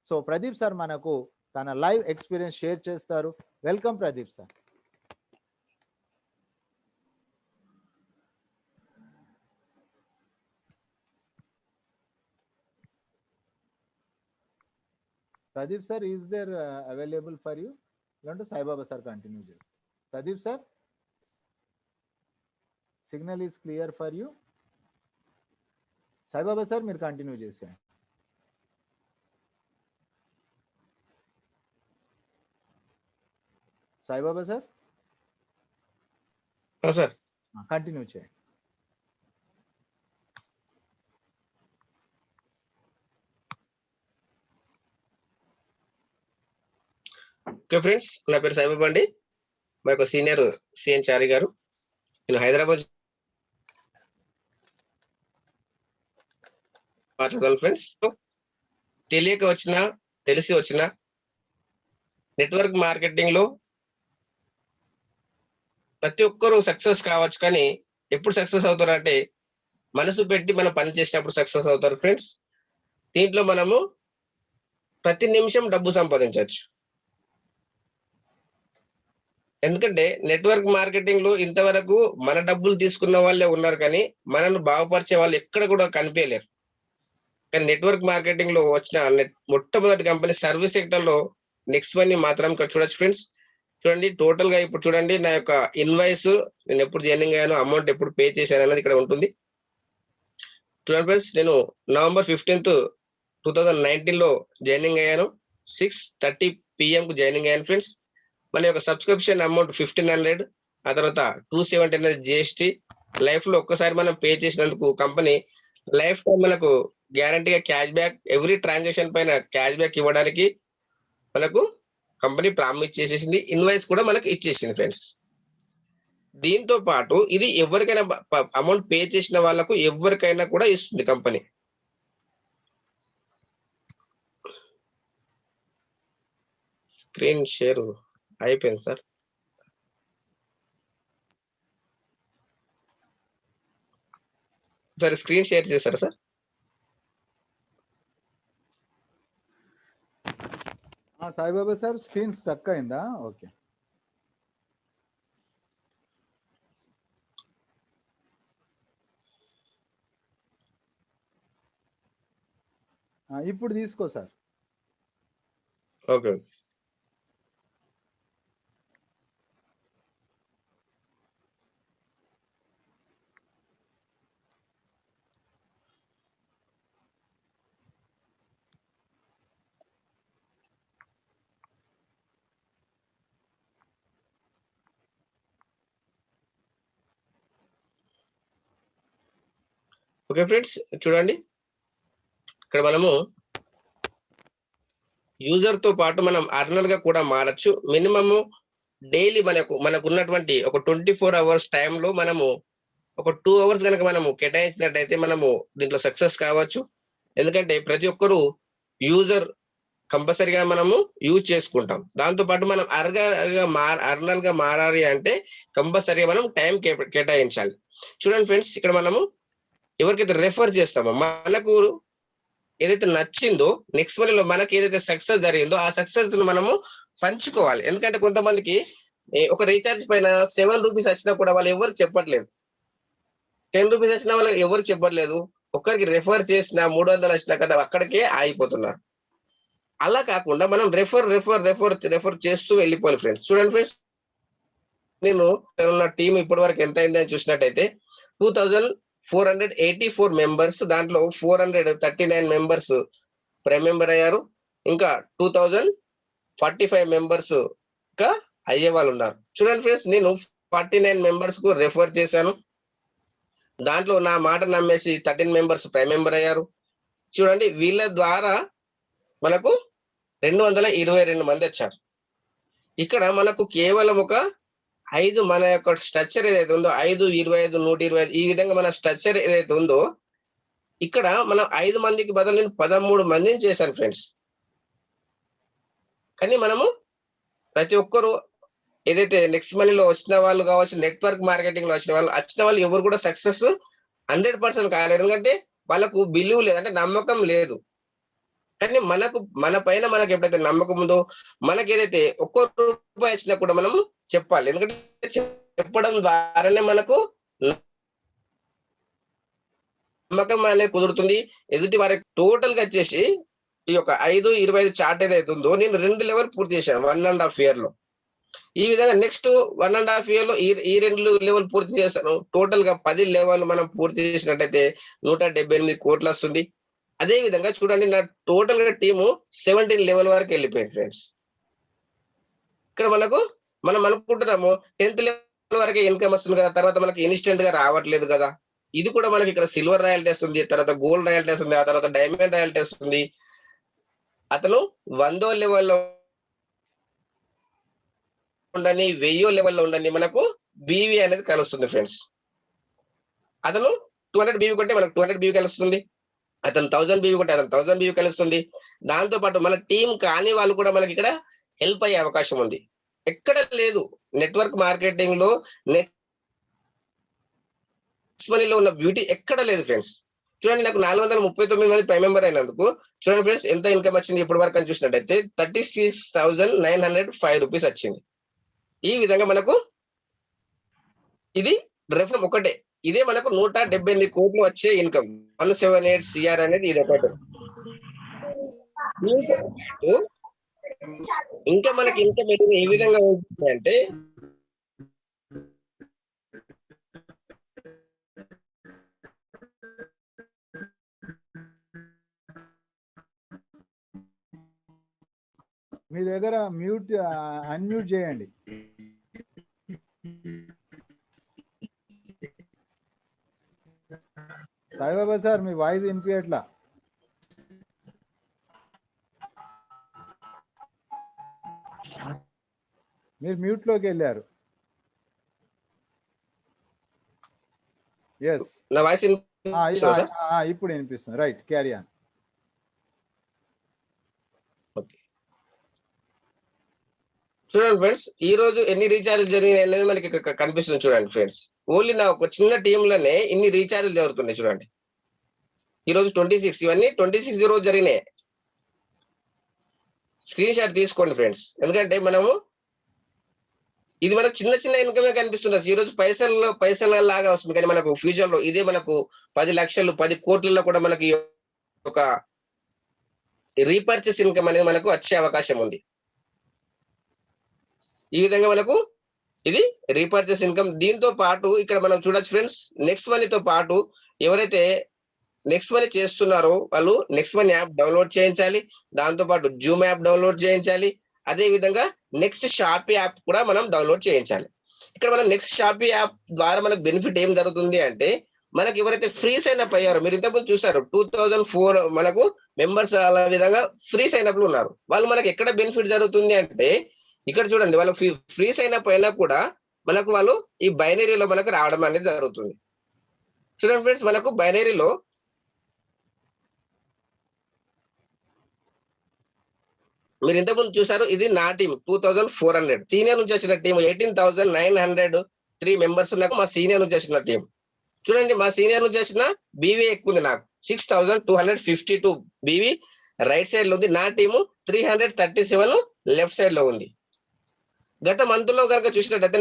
సో ప్రదీప్ సార్ మనకు తన లైవ్ ఎక్స్పీరియన్స్ షేర్ చేస్తారు. Welcome Pradeep sir. Pradeep sir, is there available for you? You want to Sai Baba sir continue this? Pradeep sir, signal is clear for you. Sai Baba sir, మీరు continue చేసేయండి. Sai Baba sir sir continue చేయండి. Okay friends, నా పేరు సాయిబాబా అండి. మా యొక్క senior CN చారి గారు. నేను హైదరాబాద్ మాట్లాడతాను ఫ్రెండ్స్. తెలియక వచ్చినా తెలిసి వచ్చినా నెట్వర్క్ మార్కెటింగ్ లో ప్రతి ఒక్కరూ సక్సెస్ కావచ్చు, కానీ ఎప్పుడు సక్సెస్ అవుతారు అంటే మనసు పెట్టి మనం పని చేసినప్పుడు సక్సెస్ అవుతారు ఫ్రెండ్స్. దీంట్లో మనము ప్రతి నిమిషం డబ్బు సంపాదించవచ్చు. ఎందుకంటే నెట్వర్క్ మార్కెటింగ్ లో ఇంతవరకు మన డబ్బులు తీసుకున్న వాళ్ళే ఉన్నారు, కానీ మనల్ని బాగుపరిచే వాళ్ళు ఎక్కడ కూడా కనిపించలేరు. కానీ నెట్వర్క్ మార్కెటింగ్ లో వచ్చిన మొట్టమొదటి కంపెనీ సర్వీస్ సెక్టర్ లో నెక్స్ట్ మనీ మాత్రం ఇక్కడ చూడొచ్చు ఫ్రెండ్స్. చూడండి టోటల్ గా ఇప్పుడు చూడండి నా యొక్క ఇన్వాయిస్, నేను ఎప్పుడు జాయినింగ్ అయ్యాను, అమౌంట్ ఎప్పుడు పే చేశాను అనేది ఇక్కడ ఉంటుంది. చూడండి ఫ్రెండ్స్, నేను November 15th 2019 లో జాయినింగ్ అయ్యాను. 6:30 PM కు జాయినింగ్ అయ్యాను ఫ్రెండ్స్. మన యొక్క సబ్స్క్రిప్షన్ అమౌంట్ 1500, ఆ తర్వాత 270 అనేది GST. లైఫ్ లో ఒక్కసారి మనం పే చేసినందుకు కంపెనీ లైఫ్ టైం మనకు గ్యారంటీగా క్యాష్ బ్యాక్ ఎవ్రీ ట్రాన్సాక్షన్ పైన క్యాష్ బ్యాక్ ఇవ్వడానికి మనకు కంపెనీ ప్రామిస్ చేసేసింది. ఇన్వాయిస్ కూడా మనకు ఇచ్చేసింది ఫ్రెండ్స్. దీంతో పాటు ఇది ఎవరికైనా అమౌంట్ పే చేసిన వాళ్ళకు ఎవరికైనా కూడా ఇస్తుంది కంపెనీ. స్క్రీన్ షేర్ అయిపోయింది సార్. సార్ స్క్రీన్ షేర్ చేశారా sir? Saibaba sir screen stuck అయిందా? ఓకే. ఇప్పుడు తీసుకో సార్. ఓకే. ఓకే ఫ్రెండ్స్, చూడండి ఇక్కడ మనము యూజర్ తో పాటు మనం అర్నర్ గా కూడా మారచ్చు. మినిమమ్ డైలీ మనకు ఉన్నటువంటి ఒక 24 అవర్స్ టైంలో మనము ఒక 2 అవర్స్ కనుక మనము కేటాయించినట్టయితే మనము దీంట్లో సక్సెస్ కావచ్చు. ఎందుకంటే ప్రతి ఒక్కరు యూజర్ కంపల్సరీగా మనము యూజ్ చేసుకుంటాం. దాంతో పాటు మనం అర్నర్ గా మారాలి అంటే కంపల్సరీగా మనం టైం కేటాయించాలి. చూడండి ఫ్రెండ్స్, ఇక్కడ మనము ఎవరికైతే రెఫర్ చేస్తామో మనకు ఏదైతే నచ్చిందో నెక్స్ట్ మనీలో మనకి ఏదైతే సక్సెస్ జరిగిందో ఆ సక్సెస్ మనము పంచుకోవాలి. ఎందుకంటే కొంతమందికి ఒక రీఛార్జ్ పైన 7 రూపీస్ వచ్చినా కూడా వాళ్ళు ఎవరు చెప్పట్లేదు. 10 రూపీస్ వచ్చినా వాళ్ళు ఎవరు చెప్పట్లేదు. ఒక్కరికి రెఫర్ చేసిన 300 వచ్చినా కదా అక్కడికే ఆగిపోతున్నారు. అలా కాకుండా మనం రెఫర్ చేస్తూ వెళ్ళిపోవాలి ఫ్రెండ్స్. చూడండి ఫ్రెండ్స్, నేను నా టీం ఇప్పటి వరకు ఎంత అయిందని చూసినట్టయితే 2484 మెంబర్స్, దాంట్లో 439 మెంబర్స్ ప్రైమ్ మెంబర్ అయ్యారు. ఇంకా 2045 మెంబర్స్ ఇంకా అయ్యే వాళ్ళు ఉన్నారు. చూడండి ఫ్రెండ్స్, నేను 49 మెంబర్స్ కు రెఫర్ చేశాను. దాంట్లో నా మాట నమ్మేసి 13 మెంబర్స్ ప్రైమ్ మెంబర్ అయ్యారు. చూడండి, వీళ్ళ ద్వారా మనకు 222 మంది వచ్చారు. ఇక్కడ మనకు కేవలం ఒక 5 మన యొక్క స్ట్రక్చర్ ఏదైతే ఉందో 5, 25, 125 ఈ విధంగా మన స్ట్రక్చర్ ఏదైతే ఉందో ఇక్కడ మనం 5 మందికి బదులు నేను 13 మందిని చేశాను ఫ్రెండ్స్. కానీ మనము ప్రతి ఒక్కరు ఏదైతే నెక్స్ట్ మనీలో వచ్చిన వాళ్ళు కావచ్చు, నెట్వర్క్ మార్కెటింగ్ లో వచ్చిన వాళ్ళు ఎవరు కూడా సక్సెస్ 100% కాలేరు. ఎందుకంటే వాళ్ళకు బిలీవ్ లేదు, అంటే నమ్మకం లేదు. కానీ మన పైన మనకు ఎప్పుడైతే నమ్మకం ఉందో మనకి ఏదైతే ఒక్కో రూపాయి వచ్చినా కూడా మనం చెప్పాలి. ఎందుకంటే చెప్పడం ద్వారానే మనకు నమ్మకం అనేది కుదురుతుంది. ఎదుటి వారికి టోటల్ గా వచ్చేసి ఈ యొక్క 5, 25 చార్ట్ ఏదైతే ఉందో నేను 2 లెవెల్ పూర్తి చేశాను 1.5 year లో. ఈ విధంగా నెక్స్ట్ 1.5 year లో ఈ 2 లెవెల్ పూర్తి చేశాను. టోటల్ గా 10 లెవెల్ మనం పూర్తి చేసినట్టయితే 178 కోట్లు వస్తుంది. అదే విధంగా చూడండి, నా టోటల్ గా టీము 17 లెవెల్ వరకు వెళ్ళిపోయింది ఫ్రెండ్స్. ఇక్కడ మనం అనుకుంటున్నాము 10th లెవెల్ వరకే ఇన్కమ్ వస్తుంది కదా, తర్వాత మనకి ఇన్స్టెంట్ గా రావట్లేదు కదా. ఇది కూడా మనకి ఇక్కడ సిల్వర్ రాయల్టీ వస్తుంది, తర్వాత గోల్డ్ రాయల్టీ వస్తుంది, ఆ తర్వాత డైమండ్ రాయల్టీ వస్తుంది. అతను 100వ లెవెల్లో ఉండని 1000వ లెవెల్లో ఉండని మనకు బీవీ అనేది కలుస్తుంది ఫ్రెండ్స్. అతను 200 బీవీ కొంటే మనకు 200 బీవీ కలుస్తుంది. అతను 1000 బీవీ కొంటే అతను 1000 బీవీ కలుస్తుంది. దాంతో పాటు మన టీం కానీ వాళ్ళు కూడా మనకి ఇక్కడ హెల్ప్ అయ్యే అవకాశం ఉంది. ఎక్కడ లేదు నెట్వర్క్ మార్కెటింగ్ లో నెక్స్ట్ మనీలో ఉన్న బ్యూటీ ఎక్కడ లేదు ఫ్రెండ్స్. చూడండి, నాకు 439 మంది ప్రైమ్ మెంబర్ అయినందుకు చూడండి ఫ్రెండ్స్ ఎంత ఇన్కమ్ వచ్చింది ఇప్పటి వరకు అని చూసినట్టయితే 36,905 రూపీస్ వచ్చింది. ఈ విధంగా మనకు ఇది రెఫర్ ఒకటే, ఇదే మనకు 178 కోట్లు వచ్చే ఇన్కమ్ 178 CR అనేది ఇది ఒకటి. ఇంకా మనకి ఇన్కమ్ ఏ విధంగా ఉంటుంది అంటే మీ దగ్గర అన్మ్యూట్ చేయండి. సాయిబాబా సార్ మీ వాయిస్ వినిపించట్లా. మీరు మ్యూట్లోకి వెళ్ళారు. ఎస్, నా వాయిస్ ఇప్పుడు వినిపిస్తుంది. Right, carry on. చూడండి ఫ్రెండ్స్, ఈ రోజు ఎన్ని రీఛార్జ్ జరిగినాయి అనేది మనకి కనిపిస్తుంది. చూడండి ఫ్రెండ్స్, ఓన్లీ నా ఒక చిన్న టీంలోనే ఇన్ని రీఛార్జ్ జరుగుతున్నాయి. చూడండి, ఈ రోజు 26, ఇవన్నీ 26 రోజు జరిగినాయి. స్క్రీన్ షాట్ తీసుకోండి ఫ్రెండ్స్, ఎందుకంటే మనము ఇది మనకు చిన్న చిన్న ఇన్కమే కనిపిస్తుంది. ఈ రోజు పైసల లాగా వస్తుంది, కానీ మనకు ఫ్యూచర్ లో ఇదే మనకు 10 లక్షలు 10 కోట్లలో కూడా మనకి ఒక రీపర్చేస్ ఇన్కమ్ అనేది మనకు వచ్చే అవకాశం ఉంది. ఈ విధంగా మనకు ఇది రీపర్చేస్ ఇన్కమ్. దీంతో పాటు ఇక్కడ మనం చూడొచ్చు ఫ్రెండ్స్, నెక్స్ట్ మనీతో పాటు ఎవరైతే నెక్స్ట్ మనీ చేస్తున్నారో వాళ్ళు నెక్స్ట్ మనీ యాప్ డౌన్లోడ్ చేయించాలి. దాంతో పాటు జూమ్ యాప్ డౌన్లోడ్ చేయించాలి. అదే విధంగా నెక్స్ట్ షాపీ యాప్ కూడా మనం డౌన్లోడ్ చేయించాలి. ఇక్కడ మనం నెక్స్ట్ షాపీ యాప్ ద్వారా మనకు బెనిఫిట్ ఏం జరుగుతుంది అంటే, మనకి ఎవరైతే ఫ్రీ సైన్ అప్ అయ్యారో, మీరు ఇంతకుముందు చూసారు 2004 మనకు మెంబర్స్ అలా విధంగా ఫ్రీ సైన్ అప్లు ఉన్నారు. వాళ్ళు మనకి ఎక్కడ బెనిఫిట్ జరుగుతుంది అంటే, ఇక్కడ చూడండి, వాళ్ళు ఫ్రీ సైన్ అప్ అయినా కూడా మనకు వాళ్ళు ఈ బైనరీలో మనకు రావడం అనేది జరుగుతుంది. చూడండి ఫ్రెండ్స్, మనకు బైనరీలో మీరు ఇంతకుముందు చూసారు, ఇది నా టీం 2400. సీనియర్ నుంచి వచ్చిన టీం 18,903 మెంబర్స్ నాకు మా సీనియర్ నుంచి వచ్చిన టీం. చూడండి, మా సీనియర్ నుంచి వచ్చిన బీవీ ఎక్కువ ఉంది, నాకు 6,252 బీవీ రైట్ సైడ్ లో ఉంది. నా టీము 337 లెఫ్ట్ సైడ్ లో ఉంది. గత మంత్ లో కనుక చూసినట్టయితే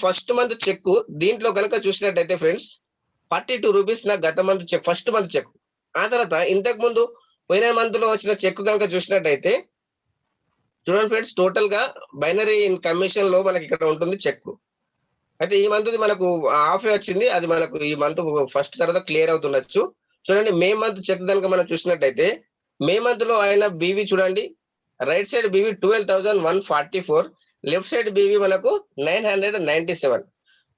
ఫస్ట్ మంత్ చెక్ దీంట్లో కనుక చూసినట్టయితే ఫ్రెండ్స్ 42 రూపీస్ నా గత month check, first month check. ఆ తర్వాత ఇంతకు ముందు పోయిన మంత్ లో వచ్చిన చెక్ కనుక చూసినట్టయితే చూడండి ఫ్రెండ్స్, టోటల్ గా బైనరీ కమిషన్ లో మనకి ఇక్కడ ఉంటుంది చెక్. అయితే ఈ మంత్ మనకు హాఫ్ వచ్చింది, అది మనకు ఈ మంత్ ఫస్ట్ తర్వాత క్లియర్ అవుతుండొచ్చు. చూడండి, మే మంత్ చెక్ కనుక మనం చూసినట్టయితే మే మంత్ లో అయిన బీవీ చూడండి, right side BV 12,144, left side BV మనకు 997.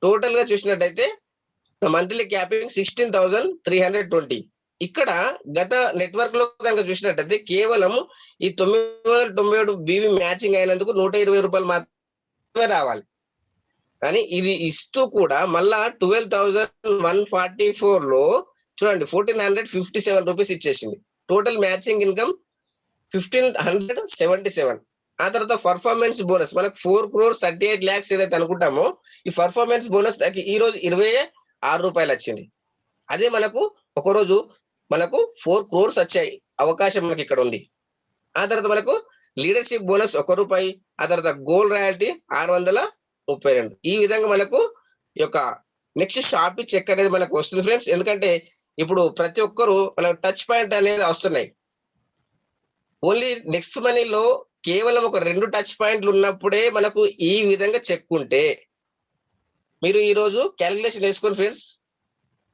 టోటల్ గా చూసినట్టయితే మంత్లీ క్యాపింగ్ 16,320. ఇక్కడ గత నెట్వర్క్ లో కనుక చూసినట్టయితే కేవలం ఈ 997 బీవీ మ్యాచింగ్ అయినందుకు 120 రూపాయలు మాత్రమే రావాలి. కానీ ఇది ఇస్తూ కూడా మళ్ళా 12,144 లో చూడండి 1,457 రూపీస్ ఇచ్చేసింది. Total matching income 1,577. ఆ తర్వాత పర్ఫార్మెన్స్ బోనస్ మనకు 4,38 lakhs ఏదైతే అనుకుంటామో, ఈ పర్ఫార్మెన్స్ బోనస్ ఈ రోజు 26 రూపాయలు వచ్చింది. అదే మనకు ఒకరోజు మనకు 4 crores వచ్చాయి అవకాశం మనకి ఇక్కడ ఉంది. ఆ తర్వాత మనకు లీడర్షిప్ బోనస్ 1 రూపాయి, ఆ తర్వాత గోల్డ్ రాయల్టీ 632. ఈ విధంగా మనకు ఈ యొక్క నెక్స్ట్ షాపీ చెక్ అనేది మనకు వస్తుంది ఫ్రెండ్స్. ఎందుకంటే ఇప్పుడు ప్రతి ఒక్కరు మనకు టచ్ పాయింట్ అనేది వస్తున్నాయి. ఓన్లీ నెక్స్ట్ మనీలో కేవలం ఒక 2 టచ్ పాయింట్లు ఉన్నప్పుడే మనకు ఈ విధంగా చెక్ ఉంటే, మీరు ఈ రోజు క్యాలిక్యులేషన్ వేసుకోండి ఫ్రెండ్స్,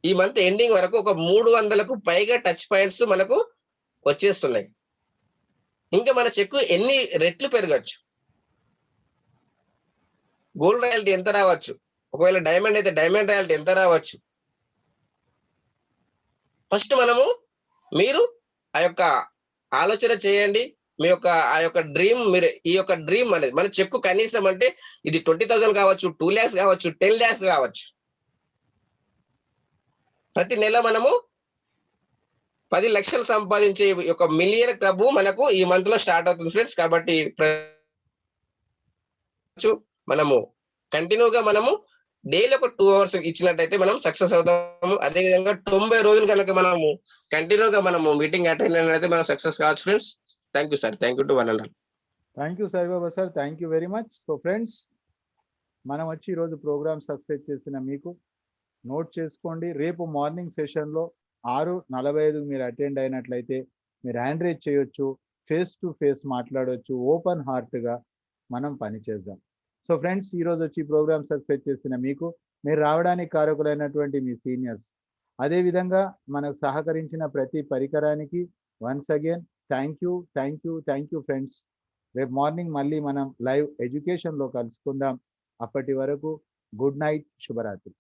ఈ మంత్ ఎండింగ్ వరకు ఒక 300కు పైగా టచ్ పాయింట్స్ మనకు వచ్చేస్తున్నాయి. ఇంకా మన చెక్ ఎన్ని రెట్లు పెరగచ్చు, గోల్డ్ రాయల్టీ ఎంత రావచ్చు, ఒకవేళ డైమండ్ అయితే డైమండ్ రాయల్టీ ఎంత రావచ్చు. ఫస్ట్ మీరు ఆ యొక్క ఆలోచన చేయండి. మీ యొక్క ఆ యొక్క డ్రీమ్, మీరు ఈ యొక్క డ్రీమ్ అనేది మన చెక్ కనీసం అంటే ఇది 20,000 కావచ్చు, 2 lakhs కావచ్చు, 10 lakhs కావచ్చు. ప్రతి నెల 10 లక్షలు సంపాదించే ఒక మిలియన్ క్లబ్ మనకు ఈ మంత్ లో స్టార్ట్ అవుతుంది ఫ్రెండ్స్. కాబట్టి కంటిన్యూగా డైలీ ఒక 2 hours ఇచ్చినట్టయితే మనం సక్సెస్ అవుతాము. అదే విధంగా 90 రోజులు కనుక కంటిన్యూగా మీటింగ్ అటెండ్ అయితే మనం సక్సెస్ కావచ్చు friends. Thank you sir, thank you to one and all. Thank you Saibaba sir, thank you very much. So friends, మనం వచ్చి ఈరోజు ప్రోగ్రామ్ సక్సెస్ చేసిన మీకు నోట్ చేసుకోండి. రేపు మార్నింగ్ సెషన్లో 6:45 మీరు అటెండ్ అయినట్లయితే మీరు హ్యాండ్ రేజ్ చేయొచ్చు, ఫేస్ టు ఫేస్ మాట్లాడవచ్చు, ఓపెన్ హార్ట్గా మనం పనిచేద్దాం. సో ఫ్రెండ్స్, ఈరోజు వచ్చి ప్రోగ్రామ్ సక్సెస్ చేసిన మీకు, మీరు రావడానికి కారకులైనటువంటి మీ సీనియర్స్, అదేవిధంగా మనకు సహకరించిన ప్రతి పరికరానికి once again thank you, thank you, thank you friends. రేపు మార్నింగ్ మళ్ళీ మనం లైవ్ ఎడ్యుకేషన్లో కలుసుకుందాం. అప్పటి వరకు గుడ్ నైట్, శుభరాత్రి.